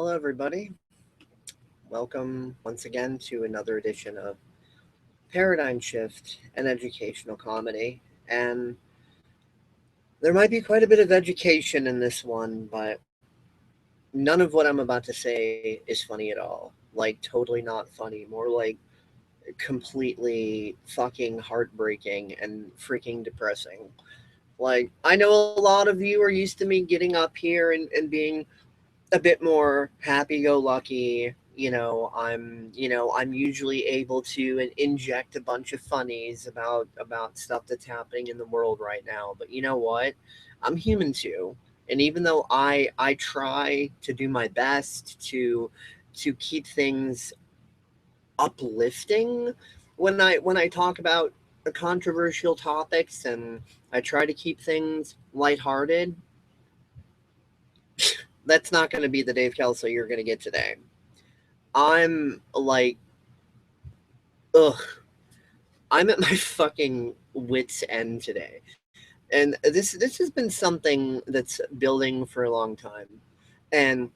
Hello, everybody. Welcome once again to another edition of Paradigm Shift and Educational Comedy. And there might be quite a bit of education in this one, but none of what I'm about to say is funny at all. Like, totally not funny. More like completely fucking heartbreaking and freaking depressing. Like, I know a lot of you are used to me getting up here and being a bit more happy-go-lucky. I'm usually able to inject a bunch of funnies about stuff that's happening in the world right now. But you know what? I'm human too, and even though I try to do my best to keep things uplifting when I talk about controversial topics, and I try to keep things lighthearted, that's not going to be the Dave Kelso you're going to get today. I'm like, ugh, I'm at my fucking wits end today, and this has been something that's building for a long time, and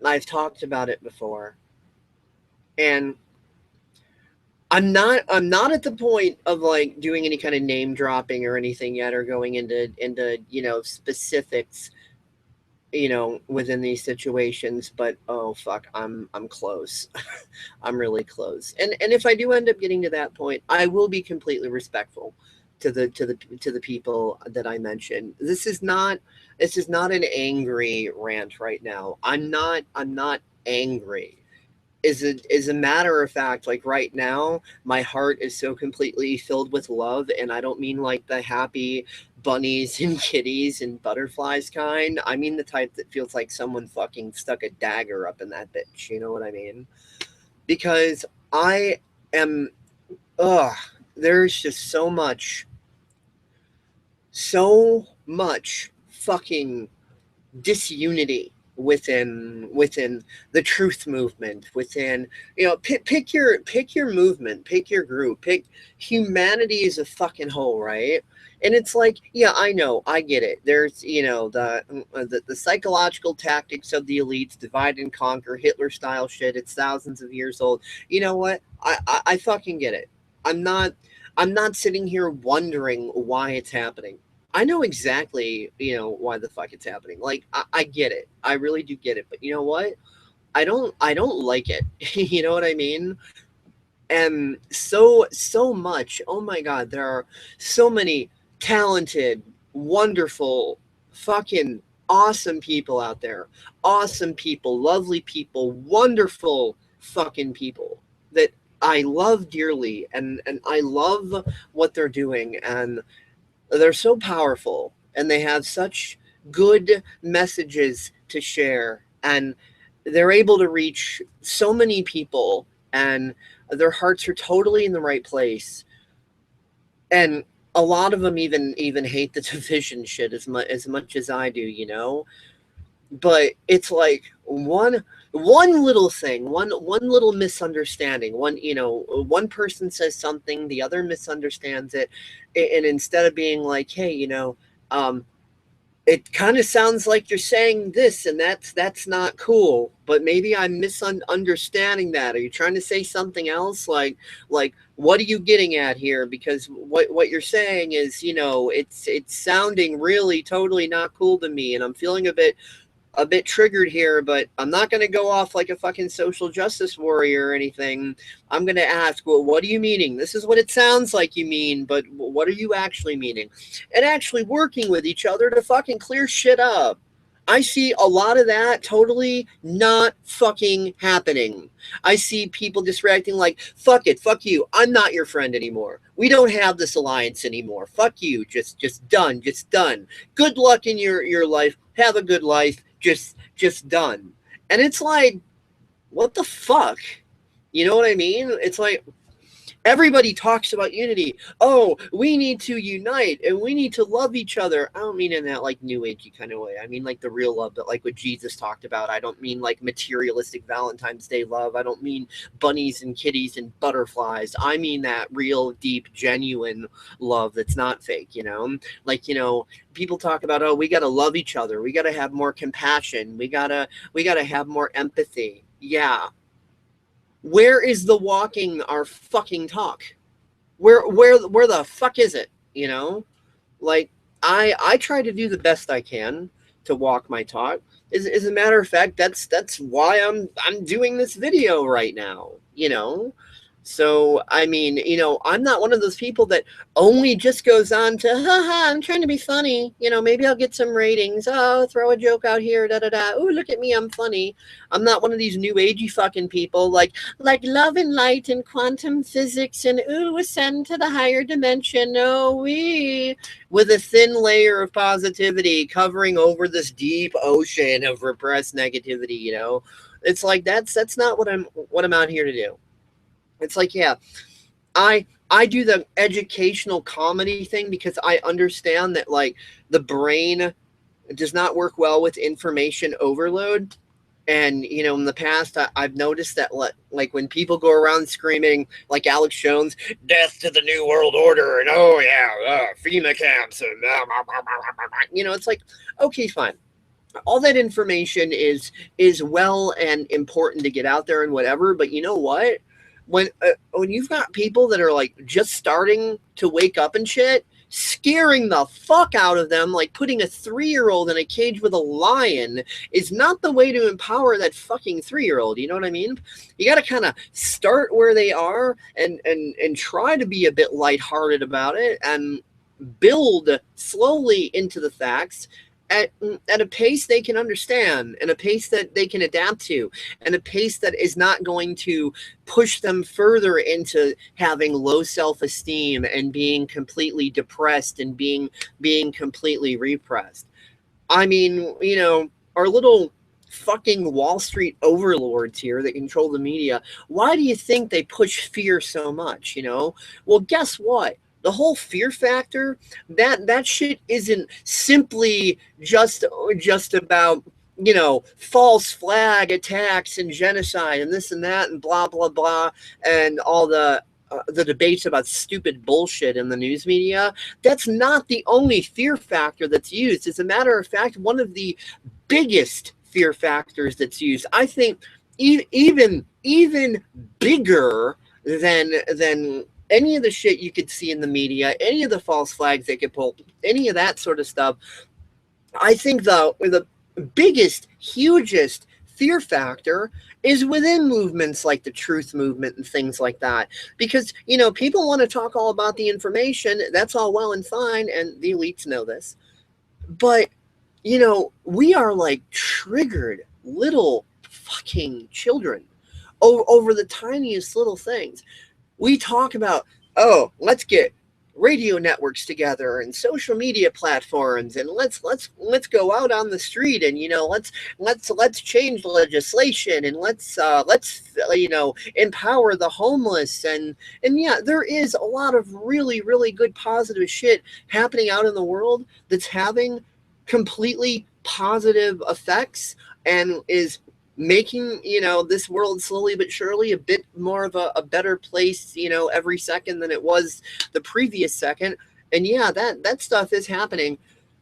I've talked about it before, and I'm not at the point of like doing any kind of name dropping or anything yet, or going into specifics within these situations, but oh fuck, I'm close. I'm really close. And if I do end up getting to that point, I will be completely respectful to the people that I mentioned. This is not an angry rant right now. I'm not angry. Is a matter of fact, like right now, my heart is so completely filled with love, and I don't mean like the happy bunnies and kitties and butterflies kind. I mean the type that feels like someone fucking stuck a dagger up in that bitch. You know what I mean? Because I am, ugh, there's just so much fucking disunity within the truth movement, within pick your movement, pick your group, pick humanity is a fucking whole, right? And it's like, yeah, I know, I get it. There's the psychological tactics of the elites, divide and conquer, Hitler style shit. It's thousands of years old. You know what? I fucking get it. I'm not sitting here wondering why it's happening. I know exactly, why the fuck it's happening. Like, I get it. I really do get it. But you know what? I don't like it. You know what I mean? And so much. Oh my god, there are so many talented, wonderful, fucking awesome people out there. Awesome people, lovely people, wonderful fucking people that I love dearly, and I love what they're doing, and they're so powerful, and they have such good messages to share, and they're able to reach so many people, and their hearts are totally in the right place. And a lot of them even hate the division shit as much as I do, but it's like one little thing, one little misunderstanding, one person says something, the other misunderstands it, and instead of being like, hey, um it kind of sounds like you're saying this, and that's not cool, but maybe I'm misunderstanding that. Are you trying to say something else? Like what are you getting at here? Because what you're saying is, it's sounding really totally not cool to me, and I'm feeling a bit triggered here, but I'm not going to go off like a fucking social justice warrior or anything. I'm going to ask, well, what are you meaning? This is what it sounds like you mean, but what are you actually meaning? And actually working with each other to fucking clear shit up. I see a lot of that totally not fucking happening. I see people just reacting like, fuck it, fuck you. I'm not your friend anymore. We don't have this alliance anymore. Fuck you. Just done. Just done. Good luck in your life. Have a good life. Just done. And it's like, what the fuck? You know what I mean? It's like, Everybody talks about unity. Oh, we need to unite and we need to love each other. I don't mean in that like new agey kind of way. I mean like the real love that like what Jesus talked about. I don't mean like materialistic Valentine's Day love. I don't mean bunnies and kitties and butterflies. I mean that real, deep, genuine love that's not fake, you know? Like, you know, people talk about, oh, we got to love each other. We got to have more compassion. We got to have more empathy. Yeah. Where is the walking our fucking talk? Where the fuck is it? You know, like I try to do the best I can to walk my talk. As a matter of fact, that's why I'm doing this video right now. You know, so I mean, you know, I'm not one of those people that only just goes on to haha, I'm trying to be funny. You know, maybe I'll get some ratings. Oh, throw a joke out here, da da da. Oh, look at me, I'm funny. I'm not one of these new agey fucking people like love and light and quantum physics and ooh, ascend to the higher dimension. No, we with a thin layer of positivity covering over this deep ocean of repressed negativity, you know. It's like that's not what I'm out here to do. It's like, yeah, I do the educational comedy thing because I understand that like the brain does not work well with information overload. And, you know, in the past, I've noticed that, like, when people go around screaming, like Alex Jones, death to the New World Order, and oh, yeah, FEMA camps, and, you know, it's like, okay, fine. All that information is well and important to get out there and whatever, but you know what? When you've got people that are, like, just starting to wake up and shit, scaring the fuck out of them, like putting a 3-year-old in a cage with a lion is not the way to empower that fucking 3-year-old. You know what I mean? You got to kind of start where they are and try to be a bit lighthearted about it and build slowly into the facts at a pace they can understand and a pace that they can adapt to and a pace that is not going to push them further into having low self-esteem and being completely depressed and being completely repressed. I mean, you know, our little fucking Wall Street overlords here that control the media, why do you think they push fear so much, you know? Well, guess what? The whole fear factor, that shit isn't simply just about, you know, false flag attacks and genocide and this and that and blah blah blah and all the debates about stupid bullshit in the news media. That's not the only fear factor that's used. As a matter of fact, one of the biggest fear factors that's used, I think, even bigger than any of the shit you could see in the media, any of the false flags they could pull, any of that sort of stuff. I think the biggest, hugest fear factor is within movements like the truth movement and things like that. Because, you know, people want to talk all about the information. That's all well and fine, and the elites know this. But, you know, we are like triggered little fucking children over the tiniest little things. We talk about, oh, let's get radio networks together and social media platforms, and let's go out on the street and, you know, let's change legislation and let's you know, empower the homeless and yeah, there is a lot of really really good positive shit happening out in the world that's having completely positive effects and is making, you know, this world slowly but surely a bit more of a better place, you know, every second than it was the previous second. And yeah, that stuff is happening,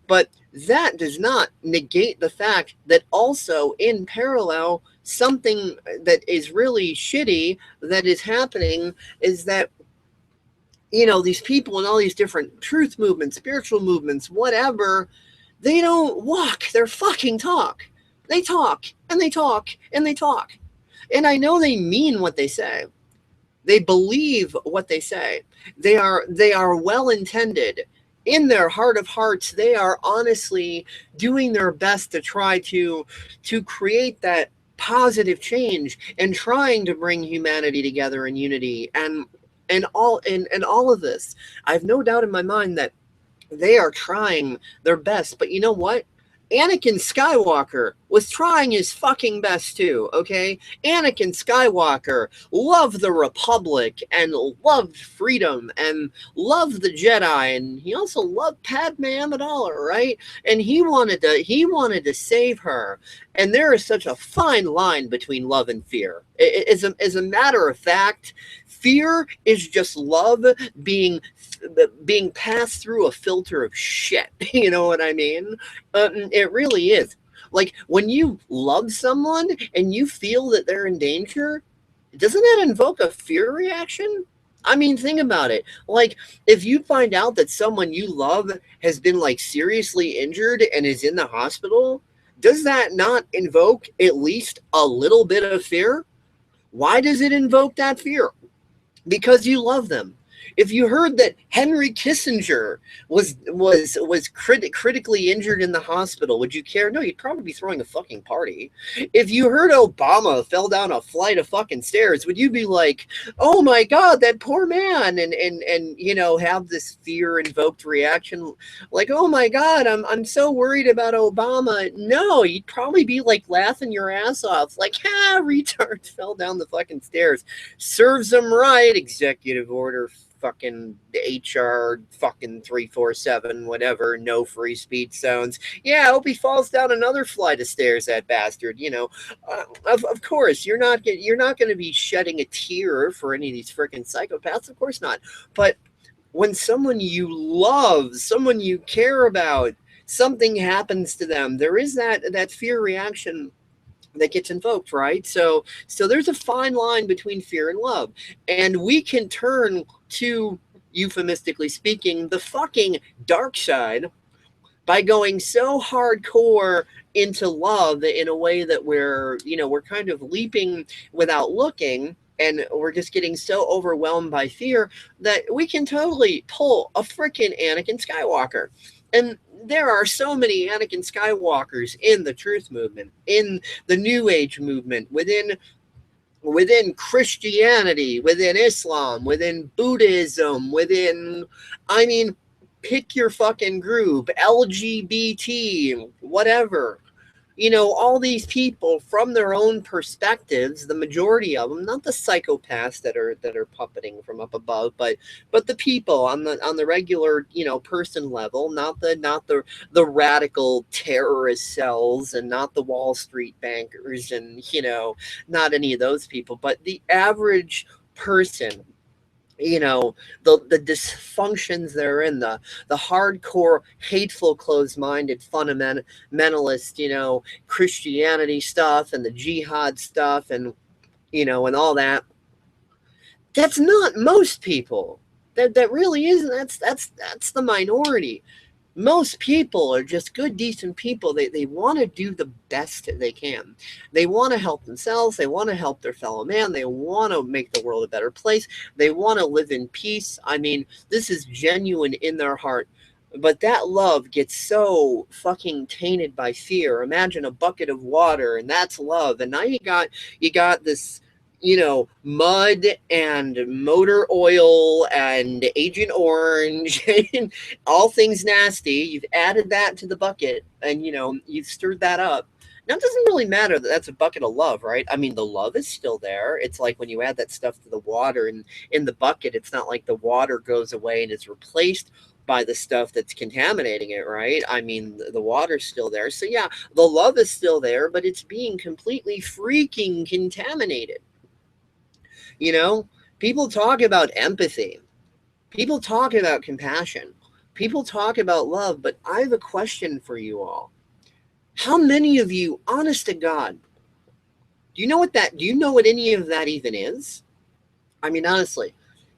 but that does not negate the fact that also in parallel, something that is really shitty that is happening is that, you know, these people in all these different truth movements, spiritual movements, whatever, they don't walk their fucking talk. They talk and they talk and they talk. And I know they mean what they say. They believe what they say. They are well intended. In their heart of hearts, they are honestly doing their best to try to create that positive change and trying to bring humanity together in unity and all of this. I have no doubt in my mind that they are trying their best. But you know what? Anakin Skywalker was trying his fucking best too, okay? Anakin Skywalker loved the Republic and loved freedom and loved the Jedi, and he also loved Padme Amidala, right? And he wanted to save her. And there is such a fine line between love and fear. As a matter of fact, fear is just love being passed through a filter of shit. You know what I mean? It really is. Like when you love someone and you feel that they're in danger, doesn't that invoke a fear reaction? I mean, think about it. Like, if you find out that someone you love has been like seriously injured and is in the hospital, does that not invoke at least a little bit of fear? Why does it invoke that fear? Because you love them. If you heard that Henry Kissinger was critically injured in the hospital, would you care? No, you'd probably be throwing a fucking party. If you heard Obama fell down a flight of fucking stairs, would you be like, "Oh my God, that poor man," and you know, have this fear invoked reaction, like, "Oh my God, I'm so worried about Obama"? No, you'd probably be like laughing your ass off, like, "Ha, retard fell down the fucking stairs. Serves them right, executive order." Fucking HR fucking 347 whatever, no free speech zones. Yeah, I hope he falls down another flight of stairs, that bastard. You know, of course you're not going to be shedding a tear for any of these freaking psychopaths. Of course not. But when someone you love, someone you care about, something happens to them, there is that fear reaction that gets invoked, right? So there's a fine line between fear and love, and we can turn to, euphemistically speaking, the fucking dark side by going so hardcore into love in a way that we're kind of leaping without looking, and we're just getting so overwhelmed by fear that we can totally pull a freaking Anakin Skywalker. And there are so many Anakin Skywalkers in the truth movement, in the New Age movement, within Christianity, within Islam, within Buddhism, I mean, pick your fucking group, LGBT, whatever. You know, all these people from their own perspectives, the majority of them, not the psychopaths that are puppeting from up above, but the people on the regular, person level, not the radical terrorist cells, and not the Wall Street bankers, and not any of those people, but the average person, the dysfunctions they're in, the hardcore, hateful, closed-minded, fundamentalist, Christianity stuff, and the jihad stuff, and and all that. That's not most people. That really isn't. That's the minority. Most people are just good, decent people. They want to do the best they can. They want to help themselves. They want to help their fellow man. They want to make the world a better place. They want to live in peace. I mean, this is genuine in their heart. But that love gets so fucking tainted by fear. Imagine a bucket of water, and that's love. And now you got this, mud and motor oil and Agent Orange and all things nasty. You've added that to the bucket, and you've stirred that up. Now, it doesn't really matter that that's a bucket of love, right? I mean, the love is still there. It's like when you add that stuff to the water and in the bucket, it's not like the water goes away and is replaced by the stuff that's contaminating it, right? I mean, the water's still there. So yeah, the love is still there, but it's being completely freaking contaminated. People talk about empathy. People talk about compassion. People talk about love, but I have a question for you all. How many of you, honest to God, do you know what any of that even is? I mean, honestly,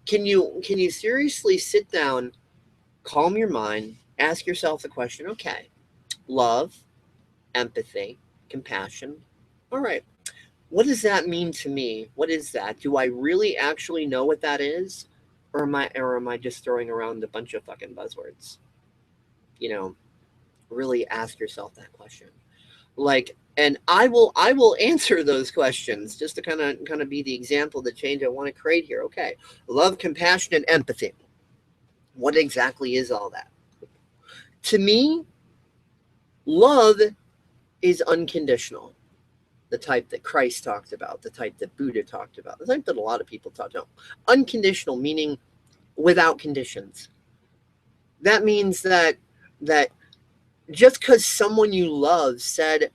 can you seriously sit down, calm your mind, ask yourself the question, okay, love, empathy, compassion. All right. What does that mean to me? What is that? Do I really actually know what that is? Or am I just throwing around a bunch of fucking buzzwords? Really ask yourself that question. And I will answer those questions just to kind of be the example, the change I want to create here. Okay. Love, compassion, and empathy. What exactly is all that? To me, love is unconditional. The type that Christ talked about, the type that Buddha talked about, the type that a lot of people talked about. Unconditional meaning without conditions. That means that just because someone you love said,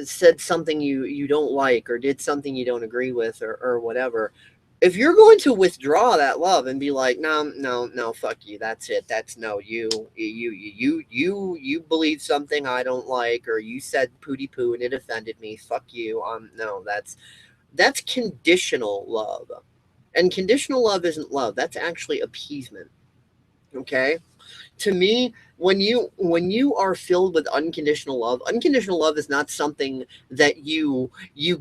said something you don't like, or did something you don't agree with, or whatever, if you're going to withdraw that love and be like, no, no, no, fuck you, that's it, that's no, you believe something I don't like, or you said pooty poo and it offended me, fuck you, no, that's conditional love. And conditional love isn't love, that's actually appeasement. Okay? To me, when you are filled with unconditional love is not something that you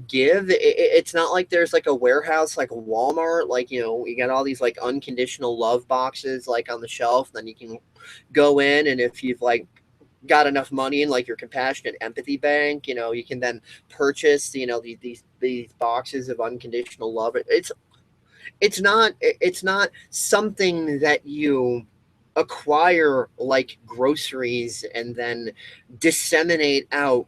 give. It's not like there's like a warehouse like Walmart, like, you got all these like unconditional love boxes like on the shelf, then you can go in, and if you've like got enough money in like your compassionate empathy bank, you can then purchase, these boxes of unconditional love. It's not something that you acquire like groceries and then disseminate out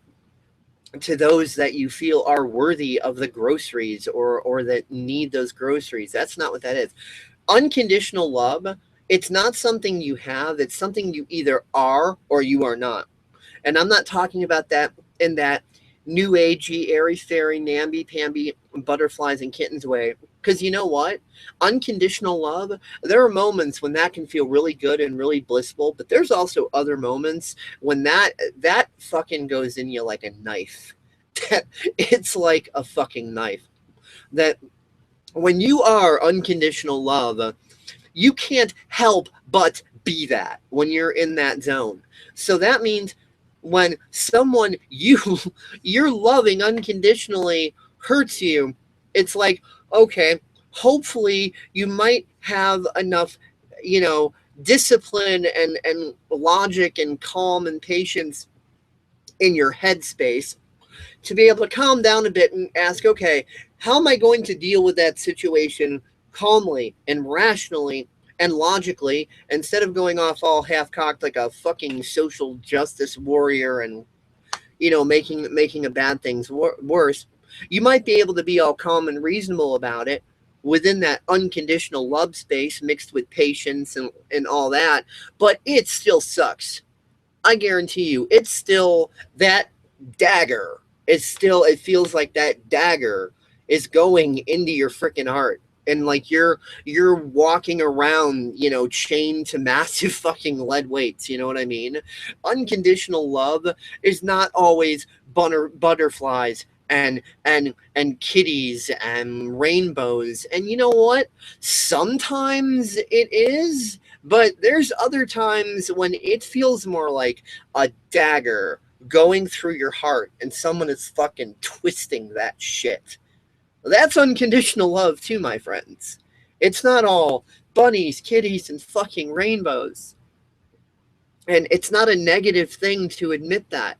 to those that you feel are worthy of the groceries, or that need those groceries. That's not what that is. Unconditional love, it's not something you have, it's something you either are or you are not. And I'm not talking about that in that new agey, airy fairy, namby pamby, butterflies and kittens way. Because you know what? Unconditional love, there are moments when that can feel really good and really blissful, but there's also other moments when that fucking goes in you like a knife. It's like a fucking knife. That when you are unconditional love, you can't help but be that when you're in that zone. So that means when someone you're loving unconditionally hurts you, it's like, okay, hopefully you might have enough, discipline and logic and calm and patience in your headspace to be able to calm down a bit and ask, okay, how am I going to deal with that situation calmly and rationally and logically, instead of going off all half cocked like a fucking social justice warrior and, making a bad things worse. You might be able to be all calm and reasonable about it within that unconditional love space mixed with patience and all that, but it still sucks. I guarantee you, it's still that dagger. It feels like that dagger is going into your freaking heart. And like you're walking around, chained to massive fucking lead weights. You know what I mean? Unconditional love is not always butterflies and kitties and rainbows. And you know what? Sometimes it is, but there's other times when it feels more like a dagger going through your heart and someone is fucking twisting that shit. That's unconditional love too, my friends. It's not all bunnies, kitties, and fucking rainbows. And it's not a negative thing to admit that.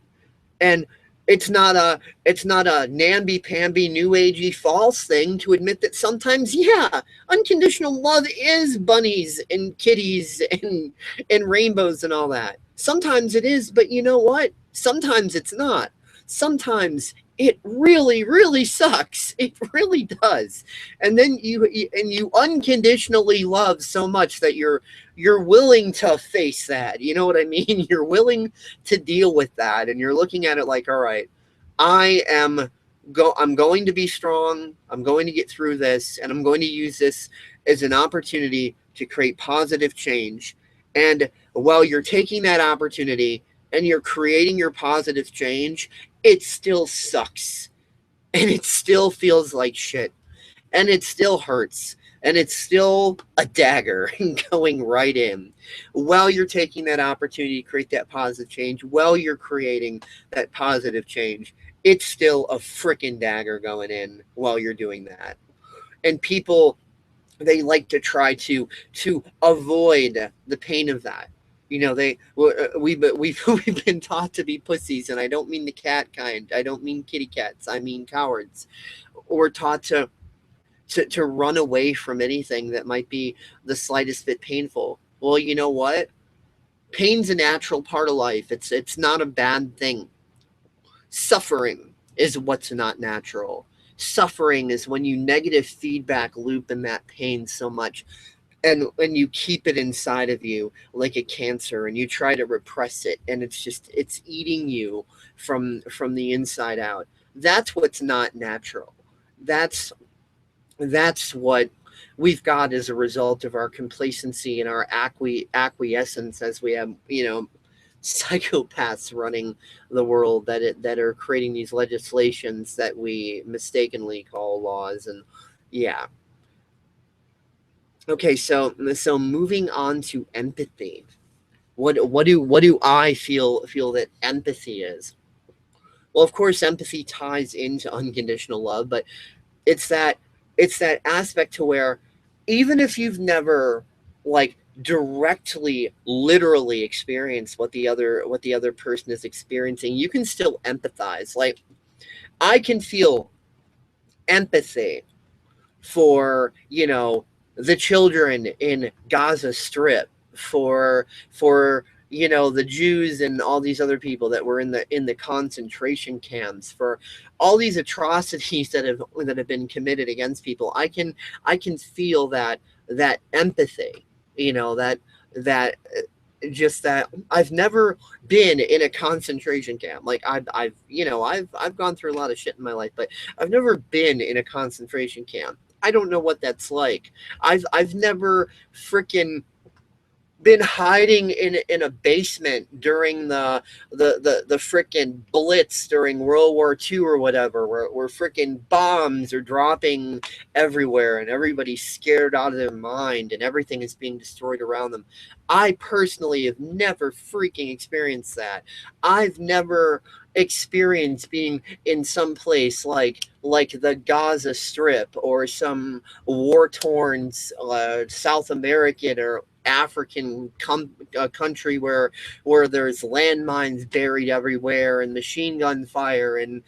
And it's not a namby-pamby, new agey, false thing to admit that sometimes, yeah, unconditional love is bunnies and kitties and rainbows and all that. Sometimes it is, but you know what? Sometimes it's not. Sometimes it really, really sucks. It really does. And then you unconditionally love so much that you're willing to face that. You know what I mean? You're willing to deal with that, and you're looking at it like, all right, I'm going to be strong. I'm going to get through this, and I'm going to use this as an opportunity to create positive change. And while you're taking that opportunity and you're creating your positive change, it still sucks. And it still feels like shit. And it still hurts. And it's still a dagger going right in. While you're taking that opportunity to create that positive change, while you're creating that positive change, it's still a freaking dagger going in while you're doing that. And people, they like to try to avoid the pain of that. We've been taught to be pussies, and I don't mean the cat kind. I don't mean kitty cats. I mean cowards. We're taught to run away from anything that might be the slightest bit painful. Well, you know what? Pain's a natural part of life. It's not a bad thing. Suffering is what's not natural. Suffering is when you negative feedback loop in that pain so much, and you keep it inside of you like a cancer, and you try to repress it, and it's eating you from the inside out. That's what's not natural. That's that's what we've got as a result of our complacency and our acquiescence, as we have, psychopaths running the world that are creating these legislations that we mistakenly call laws. And yeah. Okay, so moving on to empathy. What do I feel that empathy is? Well, of course, empathy ties into unconditional love, but it's that it's that aspect to where, even if you've never, like, directly literally experienced what the other person is experiencing, you can still empathize. Like, I can feel empathy for, the children in Gaza Strip, for the Jews and all these other people that were in the concentration camps, for all these atrocities that have been committed against people. I can feel that empathy, that just that I've never been in a concentration camp. Like, I've gone through a lot of shit in my life, but I've never been in a concentration camp. I don't know what that's like. I've never freaking been hiding in a basement during the frickin' Blitz during World War II or whatever, where frickin' bombs are dropping everywhere and everybody's scared out of their mind and everything is being destroyed around them. I personally have never freaking experienced that. I've never experienced being in some place like the Gaza Strip, or some war-torn South American or African country where there's landmines buried everywhere and machine gun fire, and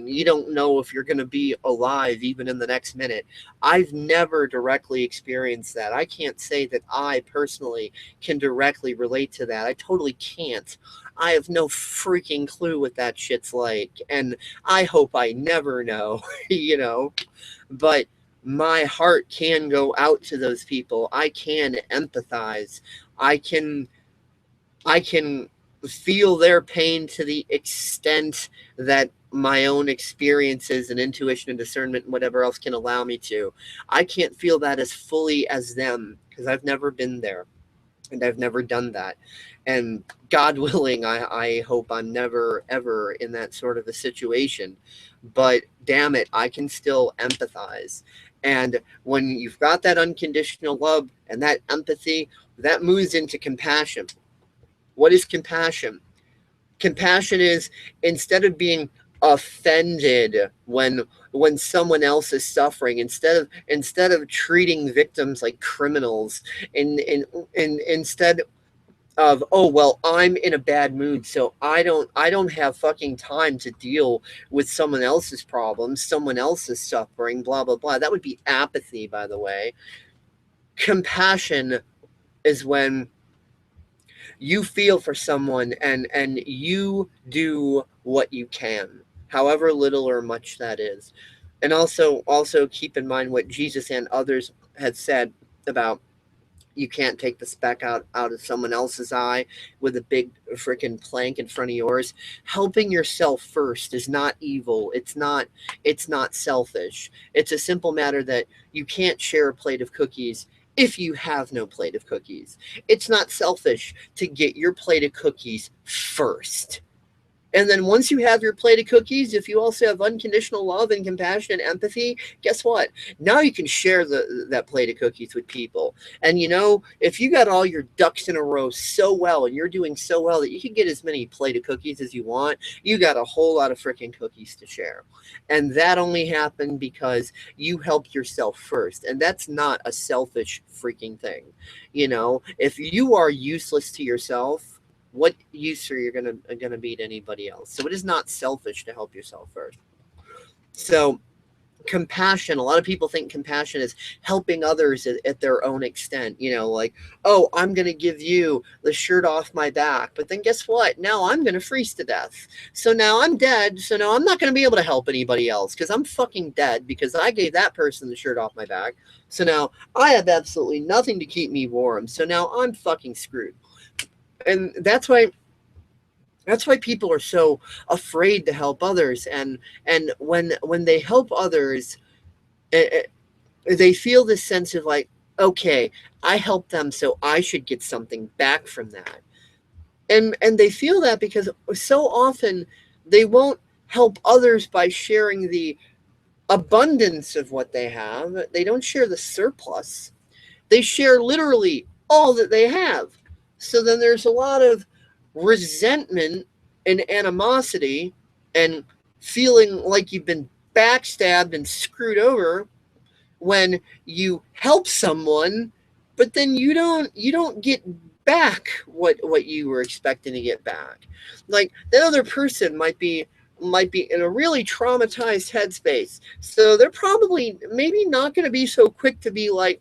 you don't know if you're going to be alive even in the next minute. I've never directly experienced that. I can't say that I personally can directly relate to that. I totally can't. I have no freaking clue what that shit's like, and I hope I never know, but my heart can go out to those people. I can empathize. I can I can feel their pain to the extent that my own experiences and intuition and discernment and whatever else can allow me to. I can't feel that as fully as them because I've never been there and I've never done that. And God willing, I hope I'm never, ever in that sort of a situation. But damn it, I can still empathize. And when you've got that unconditional love and that empathy, that moves into compassion. What is compassion? Compassion is, instead of being offended when someone else is suffering, instead of treating victims like criminals, and instead of, oh well, I'm in a bad mood, so I don't have fucking time to deal with someone else's problems, someone else's suffering, blah blah blah. That would be apathy, by the way. Compassion is when you feel for someone and you do what you can, however little or much that is. And also keep in mind what Jesus and others had said about, you can't take the speck out of someone else's eye with a big freaking plank in front of yours. Helping yourself first is not evil. It's not selfish. It's a simple matter that you can't share a plate of cookies if you have no plate of cookies. It's not selfish to get your plate of cookies first. And then once you have your plate of cookies, if you also have unconditional love and compassion and empathy, guess what? Now you can share that plate of cookies with people. And if you got all your ducks in a row so well and you're doing so well that you can get as many plate of cookies as you want, you got a whole lot of freaking cookies to share. And that only happened because you helped yourself first. And that's not a selfish freaking thing. If you are useless to yourself, what use are you gonna be to anybody else? So it is not selfish to help yourself first. So compassion. A lot of people think compassion is helping others at their own extent. Like, oh, I'm going to give you the shirt off my back. But then guess what? Now I'm going to freeze to death. So now I'm dead. So now I'm not going to be able to help anybody else because I'm fucking dead because I gave that person the shirt off my back. So now I have absolutely nothing to keep me warm. So now I'm fucking screwed. And that's why people are so afraid to help others. And when they help others, they feel this sense of like, okay, I helped them, so I should get something back from that. And they feel that because so often they won't help others by sharing the abundance of what they have. They don't share the surplus. They share literally all that they have. So then there's a lot of resentment and animosity and feeling like you've been backstabbed and screwed over when you help someone, but then you don't get back what you were expecting to get back. Like that other person might be in a really traumatized headspace, so they're probably maybe not going to be so quick to be like,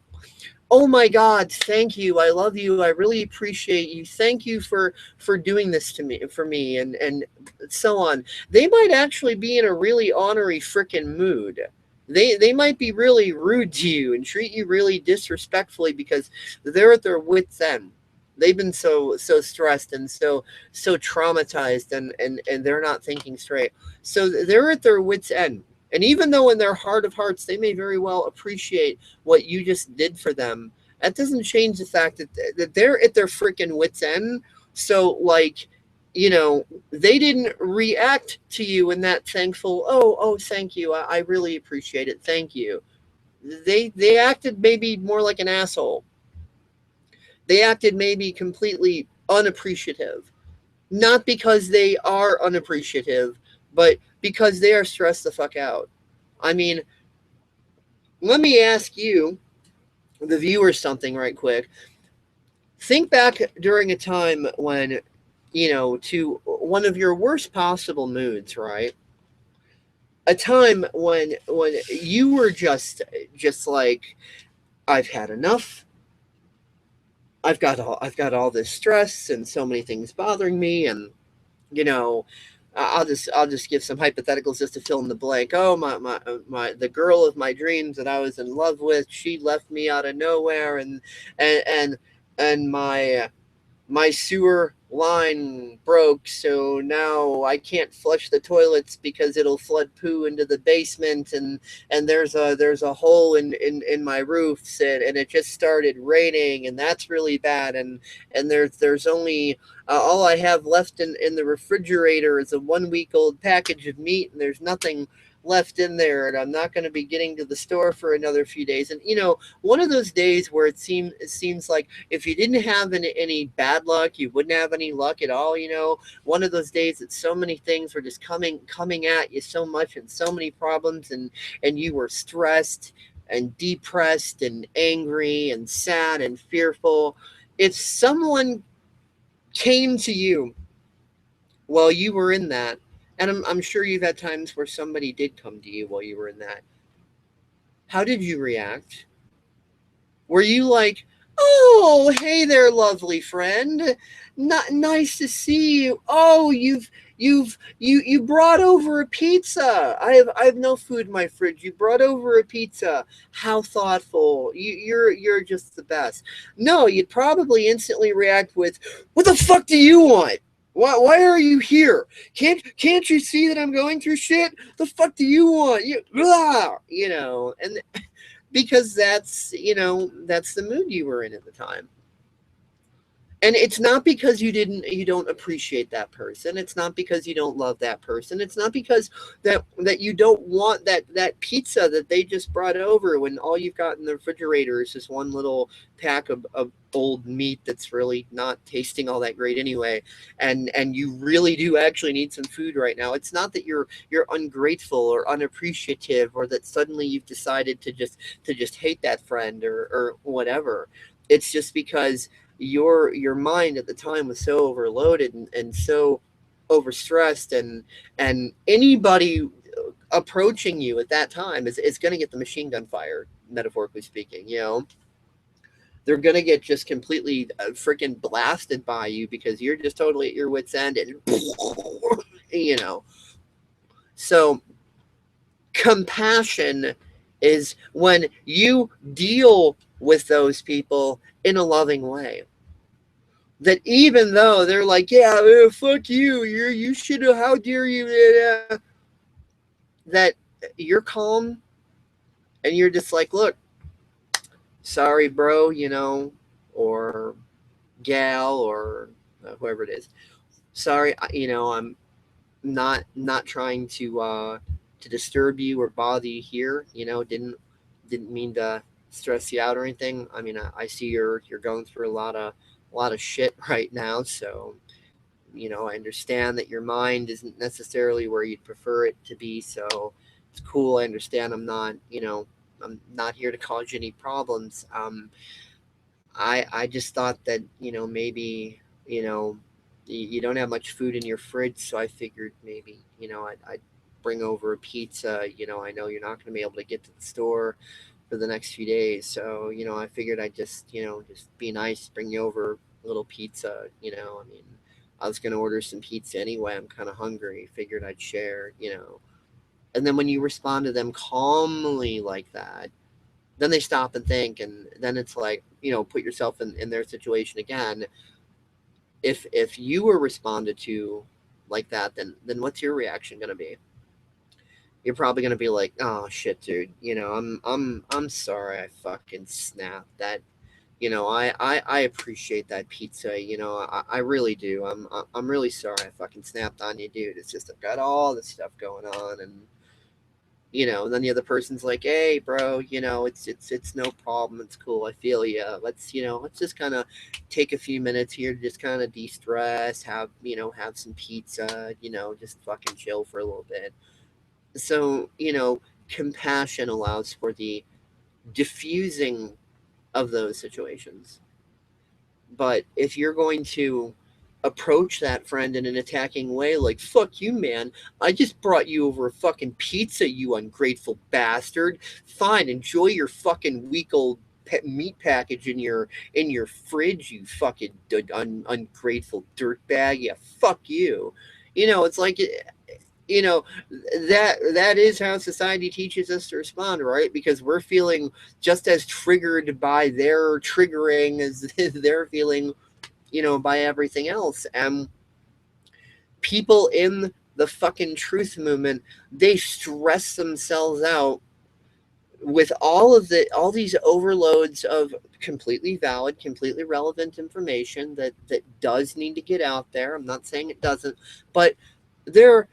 oh my God, thank you, I love you, I really appreciate you, thank you for doing this to me, for me, and so on. They might actually be in a really ornery frickin' mood. They might be really rude to you and treat you really disrespectfully because they're at their wits' end. They've been so stressed and so traumatized, and they're not thinking straight. So they're at their wits' end. And even though in their heart of hearts they may very well appreciate what you just did for them, that doesn't change the fact that they're at their freaking wits' end. So like, they didn't react to you in that thankful, oh, thank you, I really appreciate it, thank you. They acted maybe more like an asshole. They acted maybe completely unappreciative. Not because they are unappreciative, but because they are stressed the fuck out. I mean, let me ask you, the viewers, something right quick. Think back during a time when, to one of your worst possible moods, right? A time when you were just like, I've had enough. I've got all this stress and so many things bothering me, and you know, I'll just give some hypotheticals just to fill in the blank. Oh, my the girl of my dreams that I was in love with, she left me out of nowhere, and and and my sewer line broke, so now I can't flush the toilets because it'll flood poo into the basement, and there's a hole in my roofs, and it just started raining, and that's really bad, and there's only all I have left in the refrigerator is a 1 week old package of meat, and there's nothing left in there, and I'm not going to be getting to the store for another few days. And one of those days where it seems like if you didn't have any bad luck, you wouldn't have any luck at all. One of those days that so many things were just coming at you so much, and so many problems, and you were stressed and depressed and angry and sad and fearful. If someone came to you while you were in that, and I'm sure you've had times where somebody did come to you while you were in that, how did you react? Were you like, oh, hey there, lovely friend, not nice to see you, oh, you brought over a pizza, I have no food in my fridge, you brought over a pizza, how thoughtful, you're just the best? No, you'd probably instantly react with, what the fuck do you want? Why are you here? Can't you see that I'm going through shit? The fuck do you want? And because that's the mood you were in at the time. And it's not because you don't appreciate that person. It's not because you don't love that person. It's not because that you don't want that pizza that they just brought over, when all you've got in the refrigerator is just one little pack of old meat that's really not tasting all that great anyway, and you really do actually need some food right now. It's not that you're ungrateful or unappreciative, or that suddenly you've decided to just hate that friend or whatever. It's just because your mind at the time was so overloaded and so overstressed, and anybody approaching you at that time is going to get the machine gun fire, metaphorically speaking. They're going to get just completely freaking blasted by you because you're just totally at your wit's end, and so compassion is when you deal with those people in a loving way. That even though they're like, yeah, fuck you should have, how dare you, that you're calm and you're just like, look, sorry, bro, or gal, or whoever it is. Sorry, I'm not trying to disturb you or bother you here. Didn't mean to stress you out or anything. I mean, I see you're going through a lot of shit right now, so I understand that your mind isn't necessarily where you'd prefer it to be. So it's cool. I understand. I'm not here to cause you any problems. I just thought that maybe you don't have much food in your fridge, so I figured maybe I'd bring over a pizza. I know you're not going to be able to get to the store for the next few days, so I figured I'd just be nice, bring you over a little pizza. I mean, I was going to order some pizza anyway. I'm kind of hungry. Figured I'd share. And then when you respond to them calmly like that, then they stop and think, and then it's like, put yourself in their situation again. If you were responded to like that, then what's your reaction going to be? You're probably going to be like, oh shit, dude, I'm sorry, I fucking snapped that. I appreciate that pizza. I really do. I'm really sorry I fucking snapped on you, dude. It's just I've got all this stuff going on, and then the other person's like, hey, bro, it's no problem. It's cool. I feel you. Let's just kind of take a few minutes here to just kind of de-stress, have some pizza, just fucking chill for a little bit. So, compassion allows for the diffusing of those situations. But if you're going to approach that friend in an attacking way, like, fuck you, man, I just brought you over a fucking pizza, you ungrateful bastard. Fine, enjoy your fucking week old meat package in your fridge, you fucking ungrateful dirtbag. Yeah, fuck you. It's like, you know that is how society teaches us to respond, right? Because we're feeling just as triggered by their triggering as they're feeling by everything else. And people in the fucking truth movement, they stress themselves out with all these overloads of completely valid, completely relevant information that does need to get out there. I'm not saying it doesn't, but they're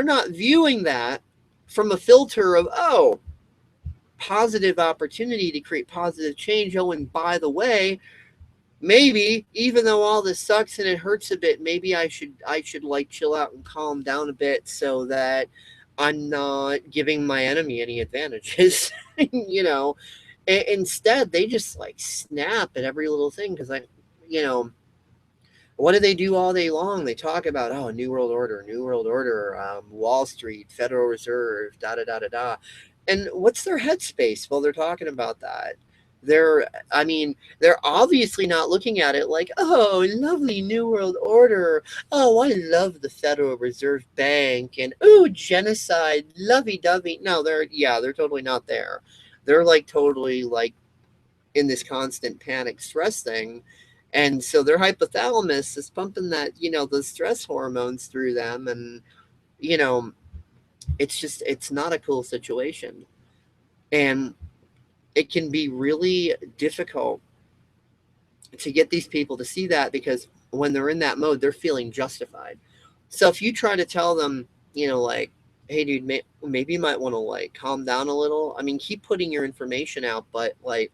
not viewing that from a filter of, oh, positive opportunity to create positive change. Oh, and by the way, maybe even though all this sucks and it hurts a bit, maybe I should like chill out and calm down a bit so that I'm not giving my enemy any advantages. Instead they just like snap at every little thing because you know what do they do all day long? They talk about, oh, New World Order, Wall Street, Federal Reserve, da da da da da. And what's their headspace while they're talking about that? I mean, they're obviously not looking at it like, oh, lovely New World Order. Oh, I love the Federal Reserve Bank, and oh, genocide, lovey-dovey. No, they're totally not there. They're like totally like in this constant panic stress thing. And so their hypothalamus is pumping the stress hormones through them. And, you know, it's not a cool situation. And it can be really difficult to get these people to see that because when they're in that mode, they're feeling justified. So if you try to tell them, like, hey, dude, maybe you might want to like calm down a little. I mean, keep putting your information out, but like,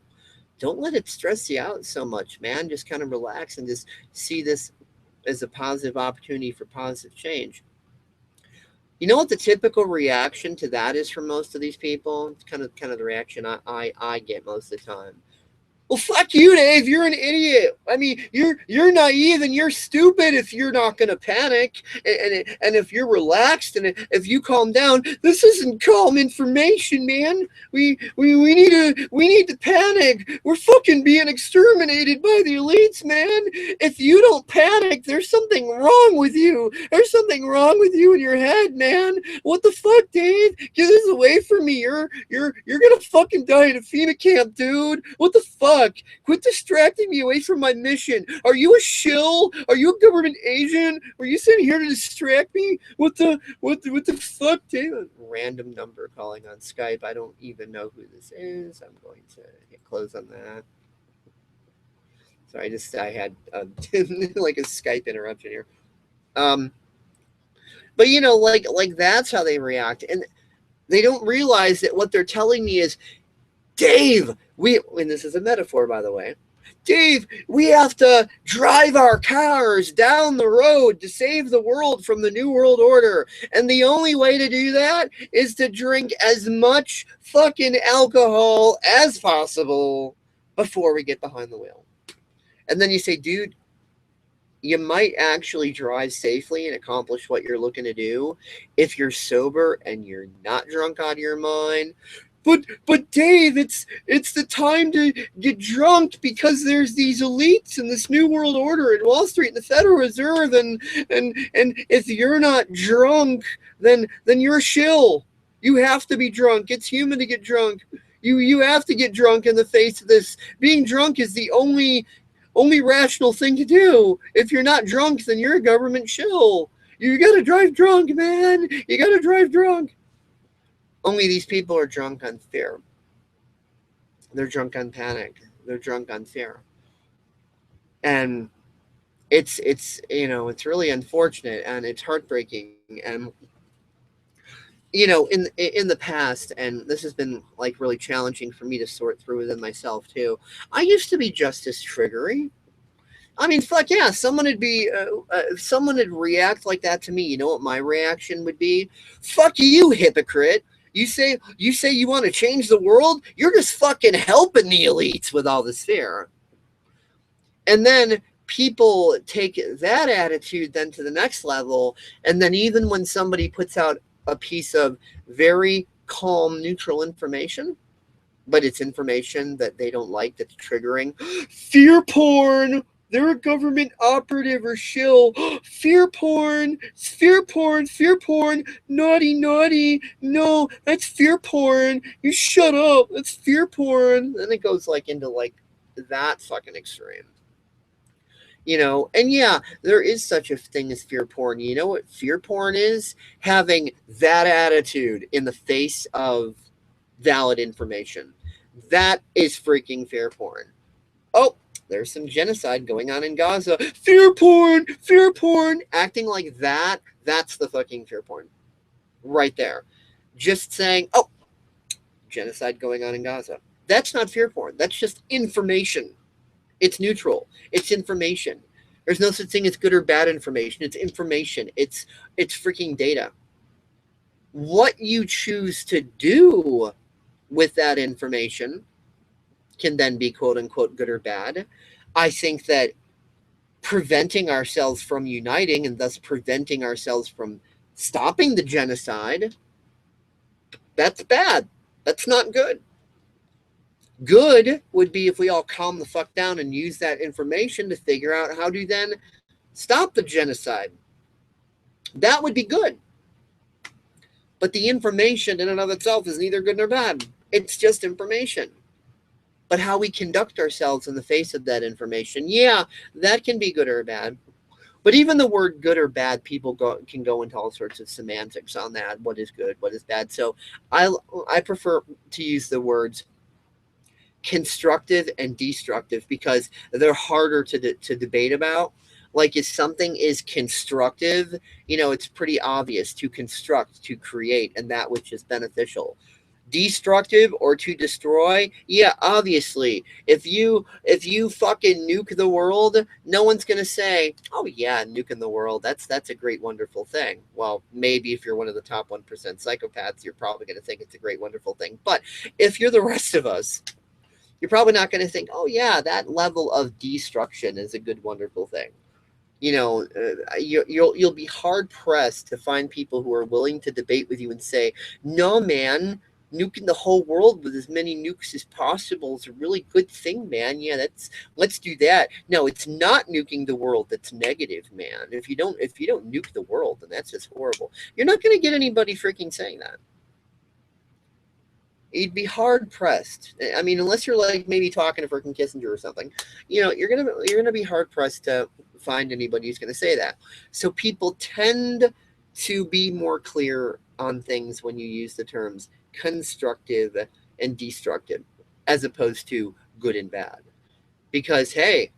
don't let it stress you out so much, man. Just kind of relax and just see this as a positive opportunity for positive change. You know what the typical reaction to that is for most of these people? It's kind of the reaction I get most of the time. Well, fuck you, Dave. You're an idiot. I mean, you're naive and you're stupid if you're not gonna panic and if you're relaxed and if you calm down. This isn't calm information, man. We need to panic. We're fucking being exterminated by the elites, man. If you don't panic, there's something wrong with you. There's something wrong with you in your head, man. What the fuck, Dave? Get this away from me. You're gonna fucking die in a FEMA camp, dude. What the fuck? Quit distracting me away from my mission. Are you a shill? Are you a government agent? Are you sitting here to distract me? What the fuck, David? Random number calling on Skype. I don't even know who this is. I'm going to hit close on that. Sorry, I had like a Skype interruption here. But you know, like that's how they react, and they don't realize that what they're telling me is, Dave, and this is a metaphor, by the way, Dave, we have to drive our cars down the road to save the world from the New World Order. And the only way to do that is to drink as much fucking alcohol as possible before we get behind the wheel. And then you say, dude, you might actually drive safely and accomplish what you're looking to do if you're sober and you're not drunk out of your mind. But Dave, it's the time to get drunk because there's these elites and this New World Order and Wall Street and the Federal Reserve and if you're not drunk, then you're a shill. You have to be drunk. It's human to get drunk. You have to get drunk in the face of this. Being drunk is the only rational thing to do. If you're not drunk, then you're a government shill. You gotta drive drunk, man. You gotta drive drunk. Only these people are drunk on fear. They're drunk on panic. They're drunk on fear. And it's it's really unfortunate and it's heartbreaking. And in the past, and this has been like really challenging for me to sort through within myself too. I used to be just as triggery. I mean, fuck yeah, someone would react like that to me. You know what my reaction would be? Fuck you, hypocrite. You say you want to change the world? You're just fucking helping the elites with all this fear. And then people take that attitude then to the next level. And then even when somebody puts out a piece of very calm, neutral information, but it's information that they don't like, that's triggering, fear porn. They're a government operative or shill. Fear porn, fear porn, fear porn. Naughty, naughty. No, that's fear porn. You shut up. That's fear porn. Then it goes like into like that fucking extreme. And yeah, there is such a thing as fear porn. You know what fear porn is? Having that attitude in the face of valid information. That is freaking fear porn. Oh, there's some genocide going on in Gaza. Fear porn, acting like that. That's the fucking fear porn right there. Just saying, oh, genocide going on in Gaza. That's not fear porn. That's just information. It's neutral. It's information. There's no such thing as good or bad information. It's information. It's freaking data. What you choose to do with that information can then be quote unquote good or bad. I think that preventing ourselves from uniting and thus preventing ourselves from stopping the genocide, that's bad. That's not good. Good would be if we all calm the fuck down and use that information to figure out how to then stop the genocide. That would be good. But the information in and of itself is neither good nor bad. It's just information. But how we conduct ourselves in the face of that information, yeah, that can be good or bad. But even the word good or bad, people can go into all sorts of semantics on that. What is good? What is bad? So I prefer to use the words constructive and destructive because they're harder to debate about. Like if something is constructive, it's pretty obvious to construct, to create, and that which is beneficial. Destructive or to destroy, yeah, obviously if you fucking nuke the world, no one's gonna say, oh yeah, nuking the world, that's a great wonderful thing. Well, maybe if you're one of the top 1% psychopaths, you're probably gonna think it's a great wonderful thing. But if you're the rest of us, You're probably not going to think, oh yeah, that level of destruction is a good, wonderful thing. You'll be hard pressed to find people who are willing to debate with you and say, no, man, nuking the whole world with as many nukes as possible is a really good thing, man. Yeah, let's do that. No, it's not nuking the world that's negative, man. If you don't nuke the world, then that's just horrible. You're not going to get anybody freaking saying that. You'd be hard pressed. I mean, unless you're like maybe talking to freaking Kissinger or something, you're gonna be hard pressed to find anybody who's gonna say that. So people tend to be more clear on things when you use the terms constructive and destructive, as opposed to good and bad. Because hey,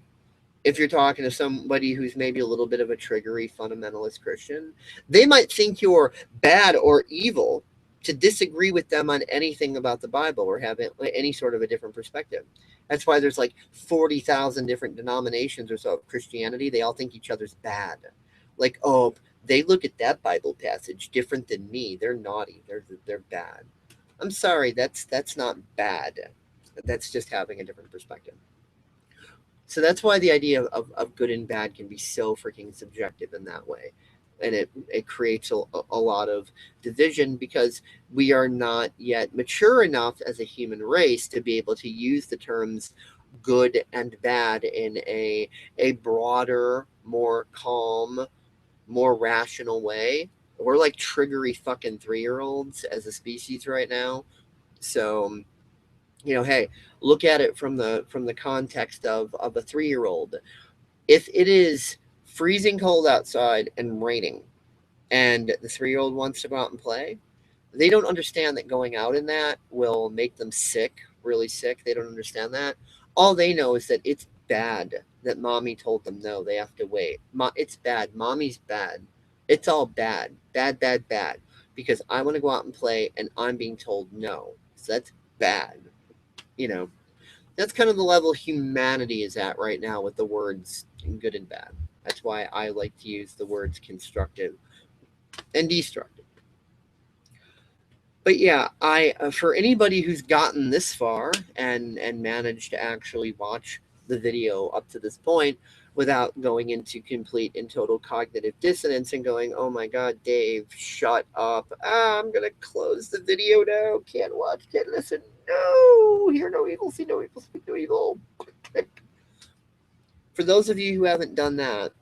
if you're talking to somebody who's maybe a little bit of a triggery fundamentalist Christian, they might think you're bad or evil to disagree with them on anything about the Bible or have any sort of a different perspective. That's why there's like 40,000 different denominations or so of Christianity. They all think each other's bad. Like, oh, they look at that Bible passage different than me. They're naughty. They're bad. I'm sorry, that's not bad. That's just having a different perspective. So that's why the idea of good and bad can be so freaking subjective in that way. And it creates a lot of division because we are not yet mature enough as a human race to be able to use the terms good and bad in a broader, more calm, more rational way. We're like triggery fucking 3-year-olds as a species right now. So hey, look at it from the context of a 3-year-old. If it is freezing cold outside and raining, and the 3-year-old wants to go out and play, they don't understand that going out in that will make them sick, really sick. They don't understand that. All they know is that it's bad that mommy told them no, they have to wait. It's bad. Mommy's bad. It's all bad. Bad, bad, bad. Because I want to go out and play and I'm being told no. So that's bad. You know, that's kind of the level humanity is at right now with the words good and bad. That's why I like to use the words constructive and destructive. But yeah, I for anybody who's gotten this far and managed to actually watch the video up to this point without going into complete and total cognitive dissonance and going, "Oh my God, Dave, shut up! I'm gonna close the video now. Can't watch, can't listen. No, hear no evil, see no evil, speak no evil." For those of you who haven't done that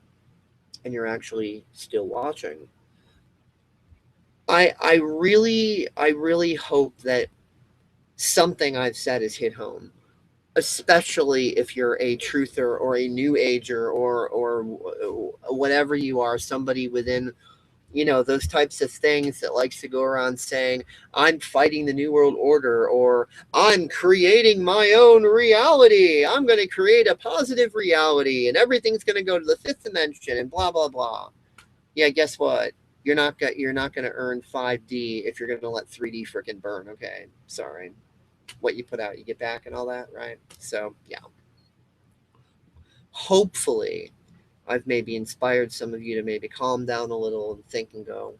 and you're actually still watching, I really hope that something I've said has hit home, especially if you're a truther or a new ager or whatever you are, somebody within those types of things that likes to go around saying I'm fighting the new world order or I'm creating my own reality. I'm going to create a positive reality and everything's going to go to the fifth dimension and blah blah blah. Yeah, guess what? You're not gonna earn 5D if you're gonna let 3D freaking burn. Okay, sorry. What you put out, you get back, and all that, right? So yeah. Hopefully, I've maybe inspired some of you to maybe calm down a little and think and go,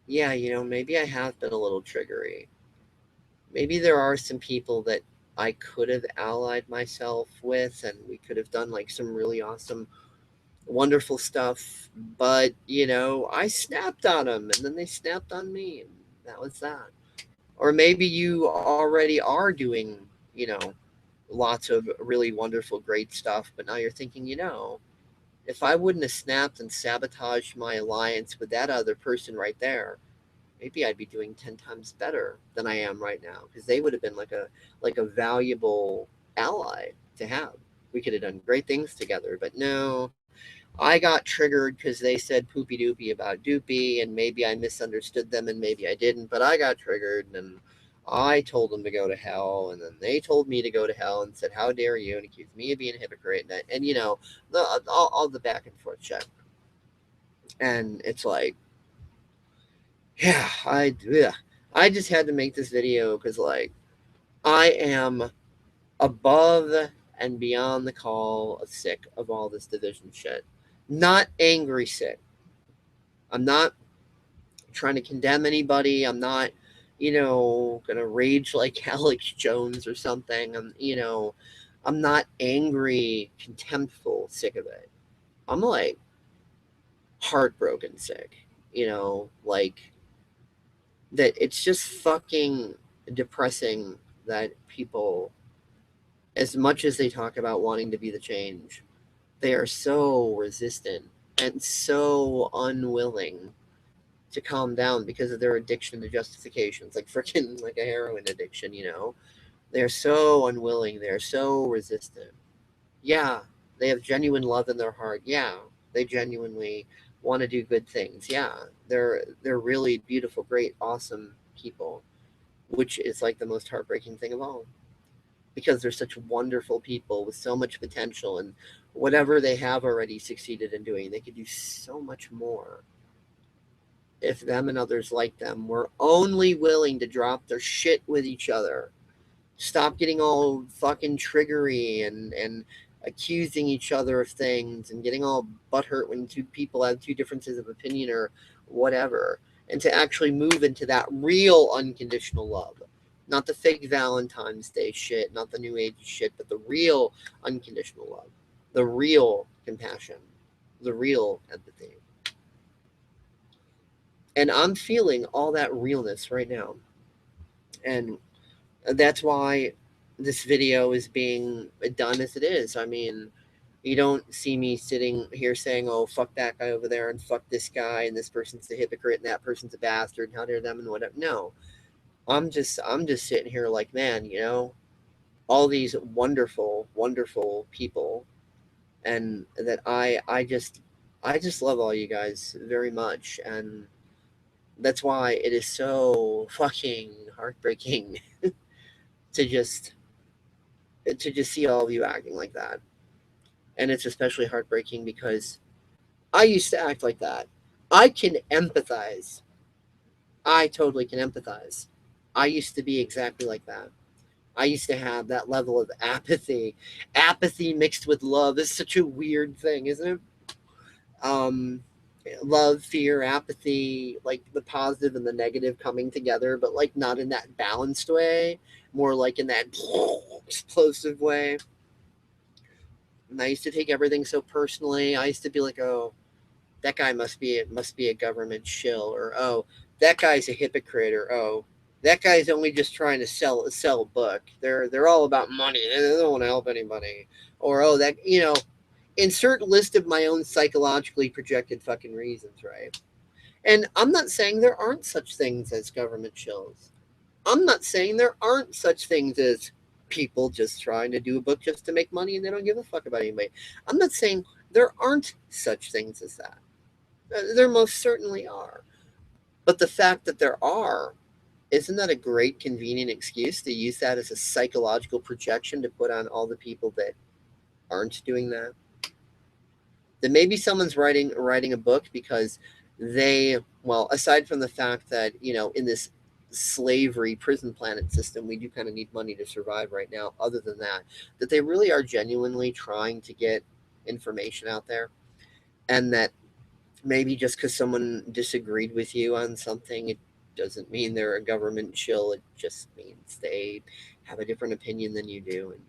yeah, maybe I have been a little triggery. Maybe there are some people that I could have allied myself with, and we could have done like some really awesome wonderful stuff, but I snapped on them and then they snapped on me, and that was that. Or maybe you already are doing, lots of really wonderful, great stuff, but now you're thinking, if I wouldn't have snapped and sabotaged my alliance with that other person right there, maybe I'd be doing 10 times better than I am right now because they would have been like a valuable ally to have. We could have done great things together, but no, I got triggered because they said poopy doopy about doopy, and maybe I misunderstood them, and maybe I didn't, but I got triggered, and I told them to go to hell, and then they told me to go to hell and said, "How dare you?" and accused me of being a hypocrite, and all the back and forth shit. And it's like, I just had to make this video because like I am above and beyond the call of sick of all this division shit. Not angry sick. I'm not trying to condemn anybody. I'm not, gonna rage like Alex Jones or something. I'm not angry, contemptful, sick of it. I'm like heartbroken sick, like that. It's just fucking depressing that people, as much as they talk about wanting to be the change, they are so resistant and so unwilling to calm down because of their addiction to justifications, like freaking like a heroin addiction. They're so unwilling, they're so resistant. Yeah, they have genuine love in their heart. Yeah, they genuinely want to do good things. Yeah, they're really beautiful, great, awesome people, which is like the most heartbreaking thing of all, because they're such wonderful people with so much potential, and whatever they have already succeeded in doing, they could do so much more if them and others like them were only willing to drop their shit with each other. Stop getting all fucking triggery and accusing each other of things and getting all butthurt when two people have two differences of opinion or whatever. And to actually move into that real unconditional love. Not the fake Valentine's Day shit, not the new age shit, but the real unconditional love. The real compassion. The real empathy. And I'm feeling all that realness right now. And that's why this video is being done as it is. I mean, you don't see me sitting here saying, "Oh, fuck that guy over there and fuck this guy and this person's a hypocrite and that person's a bastard and how dare them and whatever." No, I'm just sitting here like, man, all these wonderful, wonderful people, and that I just love all you guys very much, and that's why it is so fucking heartbreaking to just to just see all of you acting like that. And it's especially heartbreaking because I used to act like that. I can empathize. I totally can empathize. I used to be exactly like that. I used to have that level of apathy. Apathy mixed with love is such a weird thing, isn't it? Um, Love, fear, apathy, like the positive and the negative coming together, but like not in that balanced way, more like in that explosive way. And I used to take everything so personally. I used to be like, "Oh, that guy must be a government shill," or "Oh, that guy's a hypocrite," or "Oh, that guy's only just trying to sell a book. They're all about money. They don't want to help anybody," or "Oh, that insert list of my own psychologically projected fucking reasons, right? And I'm not saying there aren't such things as government shills. I'm not saying there aren't such things as people just trying to do a book just to make money and they don't give a fuck about anybody. I'm not saying there aren't such things as that. There most certainly are. But the fact that there are, isn't that a great convenient excuse to use that as a psychological projection to put on all the people that aren't doing that? Then maybe someone's writing a book because well, aside from the fact that, in this slavery prison planet system, we do kind of need money to survive right now. Other than that they really are genuinely trying to get information out there, and that maybe just because someone disagreed with you on something, it doesn't mean they're a government shill. It just means they have a different opinion than you do. And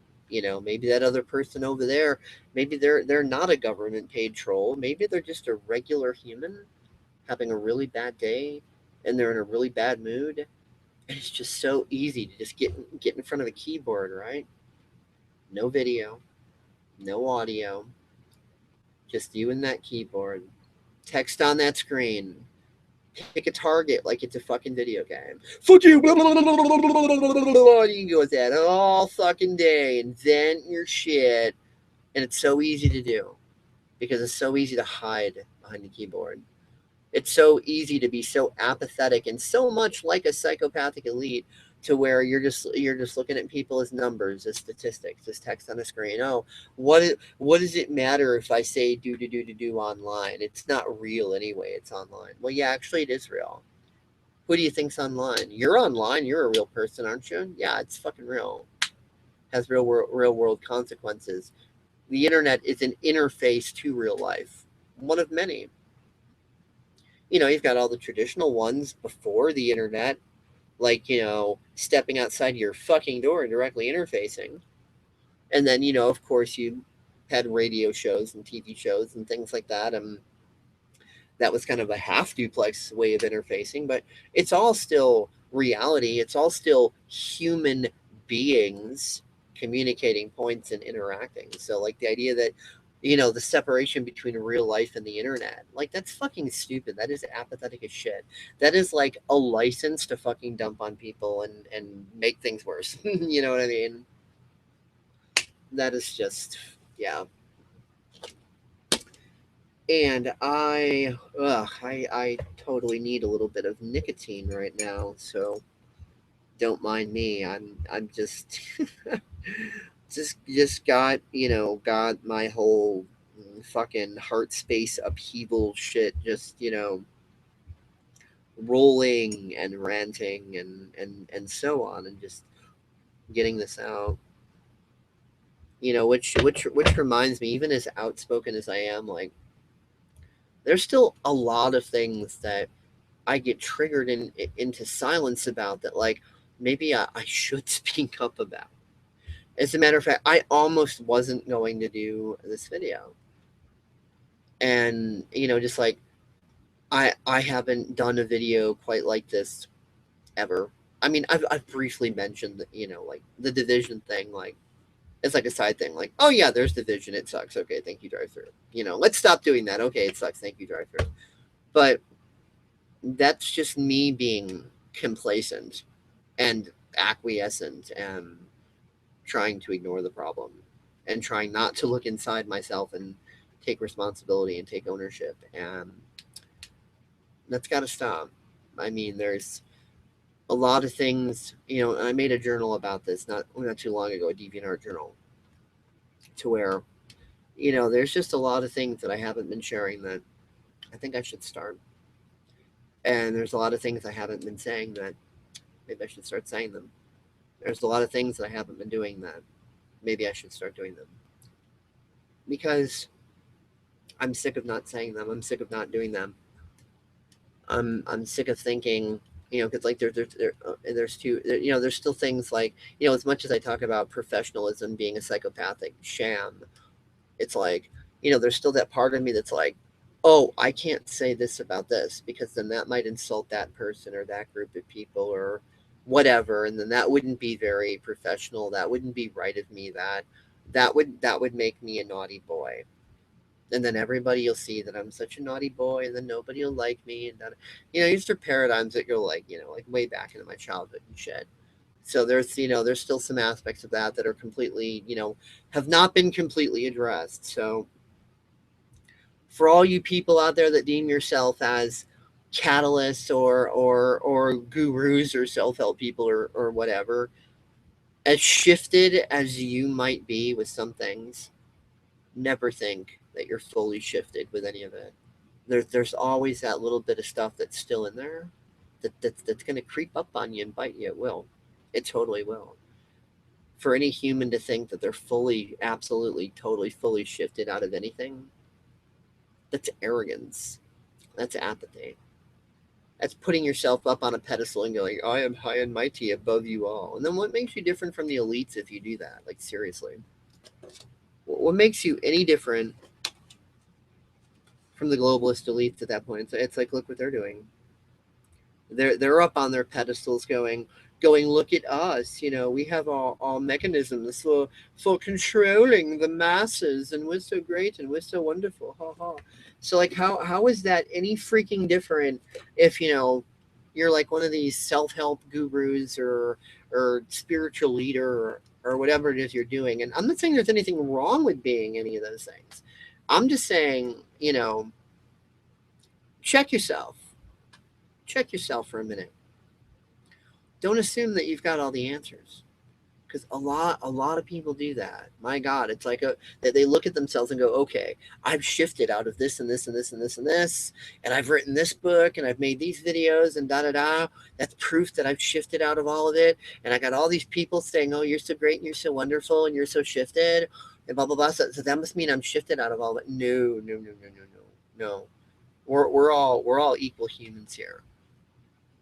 maybe that other person over there, maybe they're not a government paid troll. Maybe they're just a regular human having a really bad day, and they're in a really bad mood. And it's just so easy to just get in front of a keyboard, right? No video, no audio, just you and that keyboard. Text on that screen. Pick a target like it's a fucking video game. Fuck you! You can go with that all fucking day and vent your shit. And it's so easy to do because it's so easy to hide behind the keyboard. It's so easy to be so apathetic and so much like a psychopathic elite, to where you're just looking at people as numbers, as statistics, as text on a screen. Oh, what does it matter if I say do online? It's not real anyway. It's online. Well, yeah, actually, it is real. Who do you think's online? You're online. You're a real person, aren't you? Yeah, it's fucking real. Has real world consequences. The internet is an interface to real life, one of many. You've got all the traditional ones before the internet, like, stepping outside your fucking door and directly interfacing. And then, of course, you had radio shows and TV shows and things like that. And that was kind of a half duplex way of interfacing, but it's all still reality. It's all still human beings communicating points and interacting. So, like, the idea that, the separation between real life and the internet, like, that's fucking stupid. That is apathetic as shit. That is like a license to fucking dump on people and make things worse. You know what I mean? That is just, yeah. And I totally need a little bit of nicotine right now, so don't mind me. I'm just just got got my whole fucking heart space upheaval shit just rolling and ranting and so on, and just getting this out. Which reminds me, even as outspoken as I am, like, there's still a lot of things that I get triggered into silence about, that, like, maybe I should speak up about. As a matter of fact, I almost wasn't going to do this video. And, just like, I haven't done a video quite like this ever. I mean, I've briefly mentioned that, like, the division thing, like, it's like a side thing, like, oh yeah, there's division, it sucks. Okay, thank you, drive through. Let's stop doing that. Okay, it sucks. Thank you, drive through. But that's just me being complacent and acquiescent and trying to ignore the problem and trying not to look inside myself and take responsibility and take ownership. And that's got to stop. I mean, there's a lot of things, and I made a journal about this not too long ago, a DeviantArt journal, to where, there's just a lot of things that I haven't been sharing that I think I should start. And there's a lot of things I haven't been saying that maybe I should start saying them. There's a lot of things that I haven't been doing that maybe I should start doing them. Because I'm sick of not saying them. I'm sick of not doing them. I'm sick of thinking, because, like, there's two, there's still things like, as much as I talk about professionalism being a psychopathic sham, it's like, there's still that part of me that's like, oh, I can't say this about this because then that might insult that person or that group of people or whatever, and then that wouldn't be very professional. That wouldn't be right of me. That would make me a naughty boy. And then everybody will see that I'm such a naughty boy, and then nobody will like me. And these are paradigms that go, like, like way back into my childhood and shit. So there's still some aspects of that are completely, have not been completely addressed. So for all you people out there that deem yourself as catalysts or gurus or self-help people or whatever, as shifted as you might be with some things, never think that you're fully shifted with any of it. There's always that little bit of stuff that's still in there that's going to creep up on you and bite you. It will. It totally will. For any human to think that they're fully, absolutely, totally, fully shifted out of anything, that's arrogance. That's apathy. That's putting yourself up on a pedestal and going, I am high and mighty above you all. And then what makes you different from the elites if you do that? Like, seriously. What makes you any different from the globalist elites at that point? It's like, look what they're doing. They're up on their pedestals going, look at us, we have all mechanisms for controlling the masses, and we're so great and we're so wonderful, ha ha. So, like, how is that any freaking different if you're like one of these self-help gurus or spiritual leader or whatever it is you're doing? And I'm not saying there's anything wrong with being any of those things. I'm just saying, check yourself. Check yourself for a minute. Don't assume that you've got all the answers, because a lot of people do that. My God, it's like that they look at themselves and go, okay, I've shifted out of this and this and this and this and this, and I've written this book and I've made these videos and da da da. That's proof that I've shifted out of all of it, and I got all these people saying, oh, you're so great and you're so wonderful and you're so shifted and blah blah blah. So that must mean I'm shifted out of all of it. No, no, no, no, no, no, no. We're all equal humans here.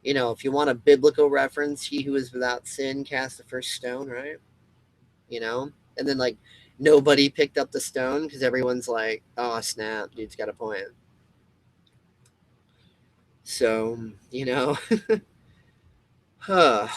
You know, if you want a biblical reference, he who is without sin cast the first stone, right? You know? And then, like, nobody picked up the stone because everyone's like, oh, snap, dude's got a point. So, you know, huh.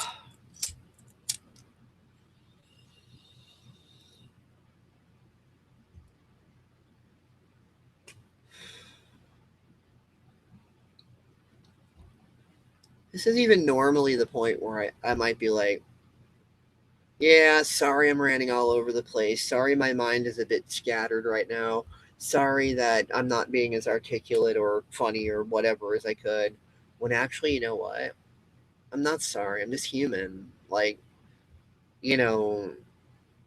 This is even normally the point where I might be like, yeah, sorry I'm ranting all over the place. Sorry my mind is a bit scattered right now. Sorry that I'm not being as articulate or funny or whatever as I could. When actually, you know what? I'm not sorry. I'm just human. Like, you know,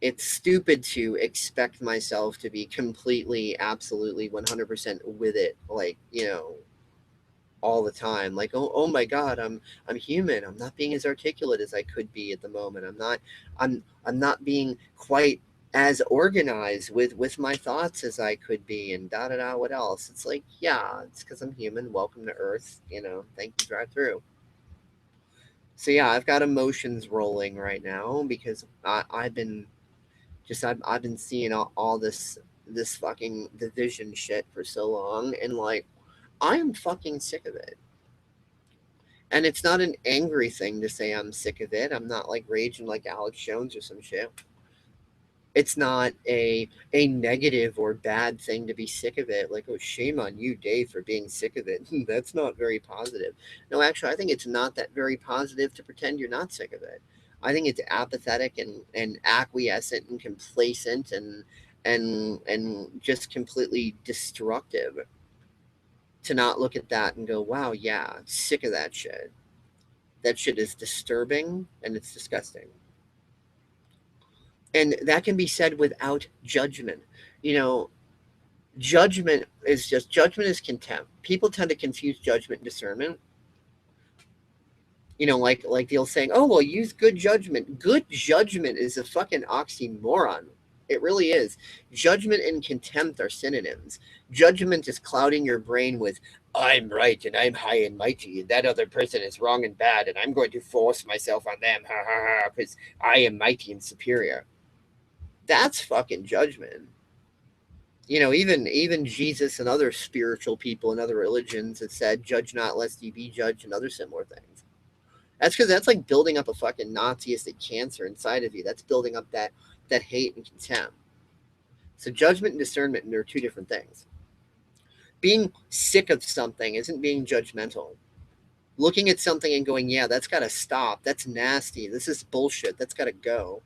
it's stupid to expect myself to be completely, absolutely 100% with it. Like, you know, all the time, like, oh my god, I'm human, I'm not being as articulate as I could be at the moment, I'm not being quite as organized with my thoughts as I could be, and da da da, what else. It's like, yeah, it's because I'm human. Welcome to earth, you know, thank you, drive through. So yeah, I've got emotions rolling right now because I've been I've been seeing all this fucking division shit for so long, and like, I am fucking sick of it. And it's not an angry thing to say I'm sick of it. I'm not like raging like Alex Jones or some shit. It's not a negative or bad thing to be sick of it. Like, oh, shame on you, Dave, for being sick of it. That's not very positive. No, actually, I think it's not that very positive to pretend you're not sick of it. I think it's apathetic and acquiescent and complacent and just completely destructive to not look at that and go, wow, yeah, sick of that shit. That shit is disturbing and it's disgusting. And that can be said without judgment. You know, judgment is contempt. People tend to confuse judgment and discernment. You know, like the old saying, oh well, use good judgment. Good judgment is a fucking oxymoron. It really is. Judgment and contempt are synonyms. Judgment is clouding your brain with, I'm right and I'm high and mighty, and that other person is wrong and bad, and I'm going to force myself on them, ha ha ha, because I am mighty and superior. That's fucking judgment. You know, even Jesus and other spiritual people and other religions have said, judge not lest ye be judged, and other similar things. That's because that's like building up a fucking Nazistic cancer inside of you. That's building up that hate and contempt. So judgment and discernment, and they're two different things. Being sick of something isn't being judgmental. Looking at something and going, yeah, that's got to stop. That's nasty. This is bullshit. That's got to go.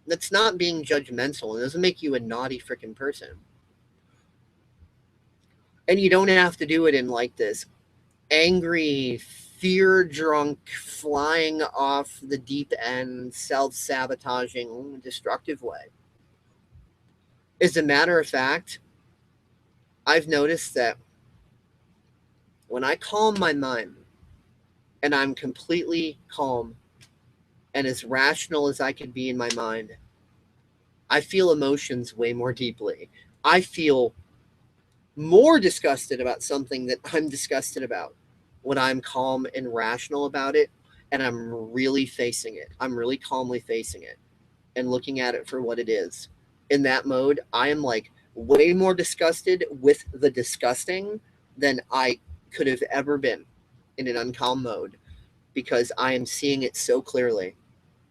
That's not being judgmental. It doesn't make you a naughty freaking person. And you don't have to do it in like this angry, fear drunk, flying off the deep end, self sabotaging, destructive way. As a matter of fact, I've noticed that when I calm my mind and I'm completely calm and as rational as I can be in my mind, I feel emotions way more deeply. I feel more disgusted about something that I'm disgusted about when I'm calm and rational about it, and I'm really facing it. I'm really calmly facing it and looking at it for what it is. In that mode, I am like way more disgusted with the disgusting than I could have ever been in an uncalm mode, because I am seeing it so clearly.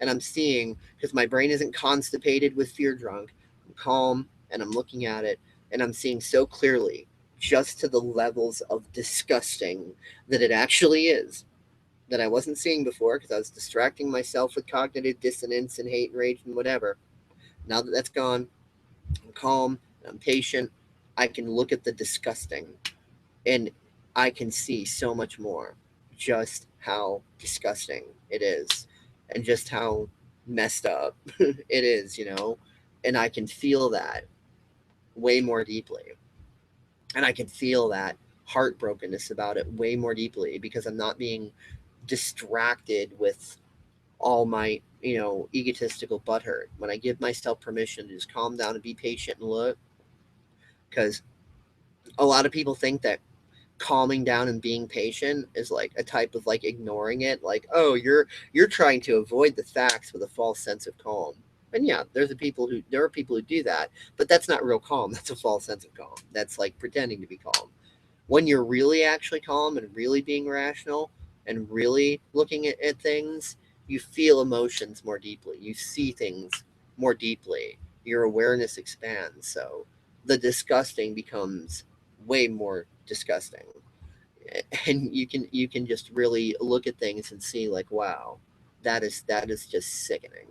And I'm seeing, because my brain isn't constipated with fear drunk, I'm calm and I'm looking at it and I'm seeing so clearly, just to the levels of disgusting that it actually is, that I wasn't seeing before because I was distracting myself with cognitive dissonance and hate and rage and whatever. Now that that's gone, I'm calm, I'm patient. I can look at the disgusting and I can see so much more just how disgusting it is and just how messed up it is, you know, and I can feel that way more deeply. And I can feel that heartbrokenness about it way more deeply because I'm not being distracted with all my, you know, egotistical butthurt. When I give myself permission to just calm down and be patient and look, because a lot of people think that calming down and being patient is like a type of like ignoring it, like, oh, you're trying to avoid the facts with a false sense of calm. And yeah, there are people who do that, but that's not real calm. That's a false sense of calm. That's like pretending to be calm. When you're really actually calm and really being rational and really looking at things, you feel emotions more deeply. You see things more deeply. Your awareness expands. So the disgusting becomes way more disgusting. And you can just really look at things and see like, wow, that is just sickening.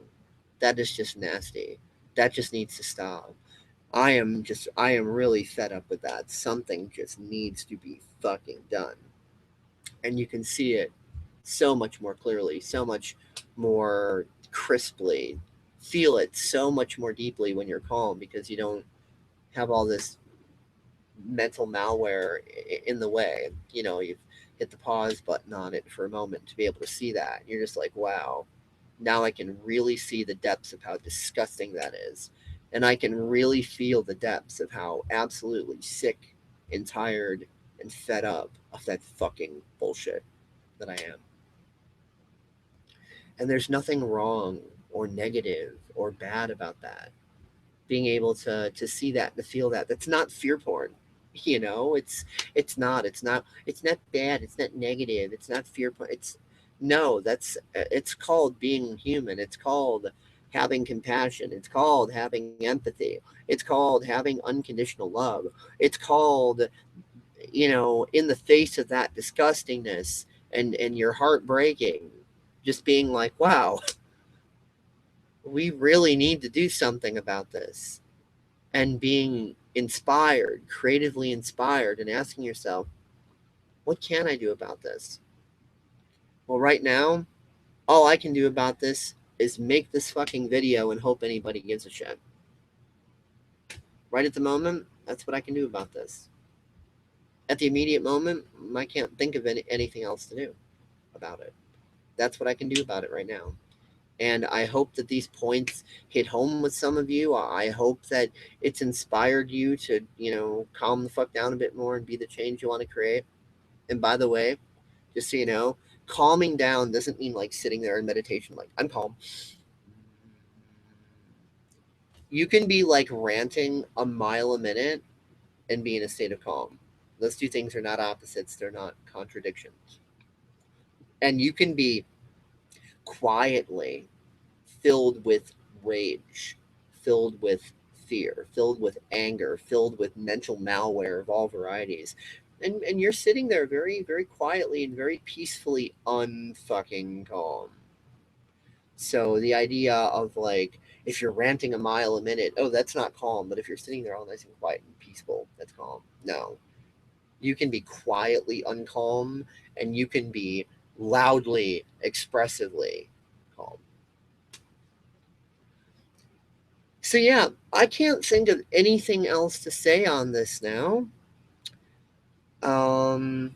That is just nasty. That just needs to stop. I am really fed up with that. Something just needs to be fucking done. And you can see it so much more clearly, so much more crisply. Feel it so much more deeply when you're calm because you don't have all this mental malware in the way. You've hit the pause button on it for a moment to be able to see that. You're just like, wow, now I can really see the depths of how disgusting that is. And I can really feel the depths of how absolutely sick and tired and fed up of that fucking bullshit that I am. And there's nothing wrong or negative or bad about that. Being able to see that, to feel that, that's not fear porn. It's not bad, it's not negative, it's not fear porn. It's no that's It's called being human. It's called having compassion. It's called having empathy. It's called having unconditional love. It's called, in the face of that disgustingness and your heart breaking, just being like, wow, we really need to do something about this. And being inspired, creatively inspired, and asking yourself, what can I do about this? Well, right now, all I can do about this is make this fucking video and hope anybody gives a shit. Right at the moment, that's what I can do about this. At the immediate moment, I can't think of anything else to do about it. That's what I can do about it right now. And I hope that these points hit home with some of you. I hope that it's inspired you to, calm the fuck down a bit more and be the change you want to create. And by the way, just so you know, calming down doesn't mean like sitting there in meditation, like, I'm calm. You can be like ranting a mile a minute and be in a state of calm. Those two things are not opposites, they're not contradictions. And you can be quietly filled with rage, filled with fear, filled with anger, filled with mental malware of all varieties. And you're sitting there very, very quietly and very peacefully unfucking calm. So the idea of like, if you're ranting a mile a minute, oh, that's not calm. But if you're sitting there all nice and quiet and peaceful, that's calm. No. You can be quietly uncalm and you can be loudly, expressively calm. So yeah, I can't think of anything else to say on this now. Um,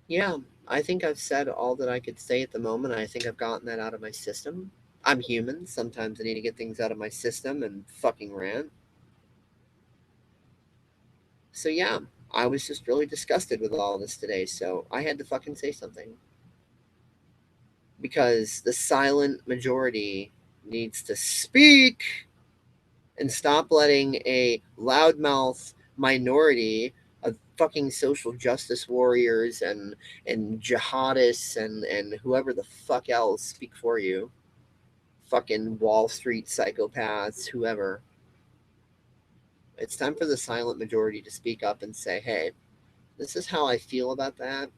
yeah, I think I've said all that I could say at the moment. I think I've gotten that out of my system. I'm human. Sometimes I need to get things out of my system and fucking rant. So yeah, I was just really disgusted with all this today, so I had to fucking say something. Because the silent majority needs to speak and stop letting a loudmouth minority of fucking social justice warriors and jihadists and whoever the fuck else speak for you. Fucking Wall Street psychopaths, whoever. It's time for the silent majority to speak up and say, hey, this is how I feel about that,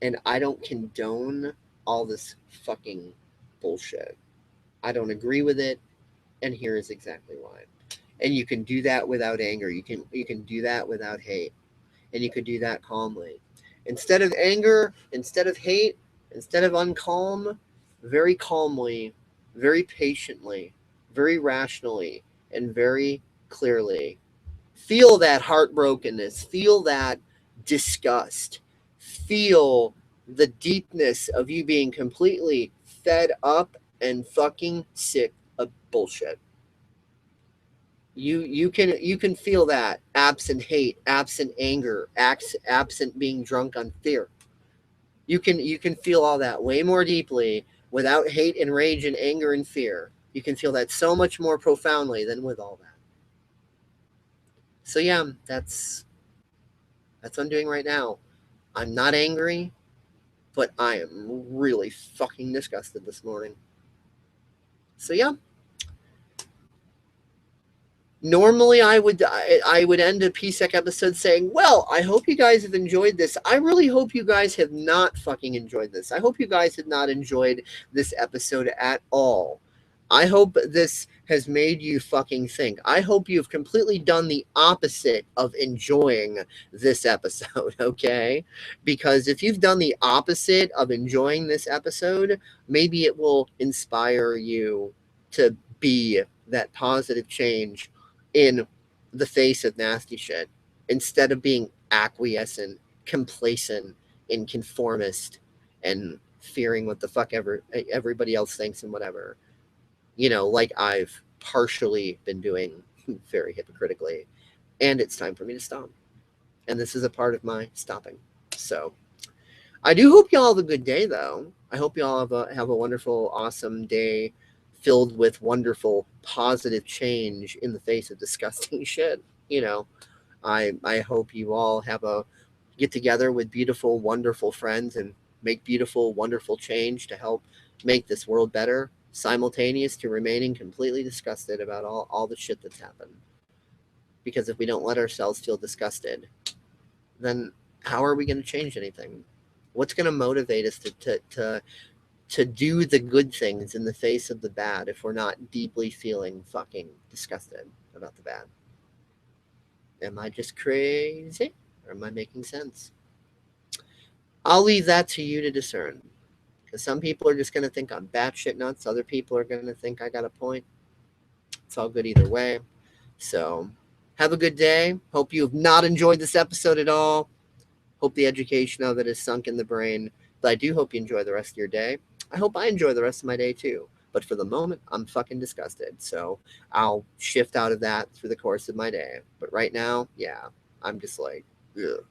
and I don't condone all this fucking bullshit. I don't agree with it, and here is exactly why. And you can do that without anger. You can do that without hate, and you could do that calmly. Instead of anger, instead of hate, instead of uncalm, very calmly, very patiently, very rationally, and very clearly. Feel that heartbrokenness. Feel that disgust. Feel the deepness of you being completely fed up and fucking sick of bullshit. You can feel that absent hate, absent anger, absent being drunk on fear. You can feel all that way more deeply without hate and rage and anger and fear. You can feel that so much more profoundly than with all that. So yeah, that's what I'm doing right now. I'm not angry, but I am really fucking disgusted this morning. So yeah, normally I would end a PSEC episode saying, well, I hope you guys have enjoyed this. I really hope you guys have not fucking enjoyed this. I hope you guys have not enjoyed this episode at all. I hope this has made you fucking think. I hope you've completely done the opposite of enjoying this episode, okay? Because if you've done the opposite of enjoying this episode, maybe it will inspire you to be that positive change in the face of nasty shit instead of being acquiescent, complacent, and conformist and fearing what the fuck everybody else thinks and whatever. Like I've partially been doing very hypocritically. And it's time for me to stop. And this is a part of my stopping. So I do hope y'all have a good day, though. I hope y'all have a wonderful, awesome day filled with wonderful, positive change in the face of disgusting shit. I hope you all have a get together with beautiful, wonderful friends and make beautiful, wonderful change to help make this world better, simultaneous to remaining completely disgusted about all the shit that's happened. Because if we don't let ourselves feel disgusted, then how are we going to change anything? What's going to motivate us to do the good things in the face of the bad if we're not deeply feeling fucking disgusted about the bad? Am I just crazy? Or am I making sense? I'll leave that to you to discern. Because some people are just going to think I'm batshit nuts. Other people are going to think I got a point. It's all good either way. So, have a good day. Hope you have not enjoyed this episode at all. Hope the education of it is sunk in the brain. But I do hope you enjoy the rest of your day. I hope I enjoy the rest of my day too. But for the moment, I'm fucking disgusted. So I'll shift out of that through the course of my day. But right now, yeah, I'm just like, ugh.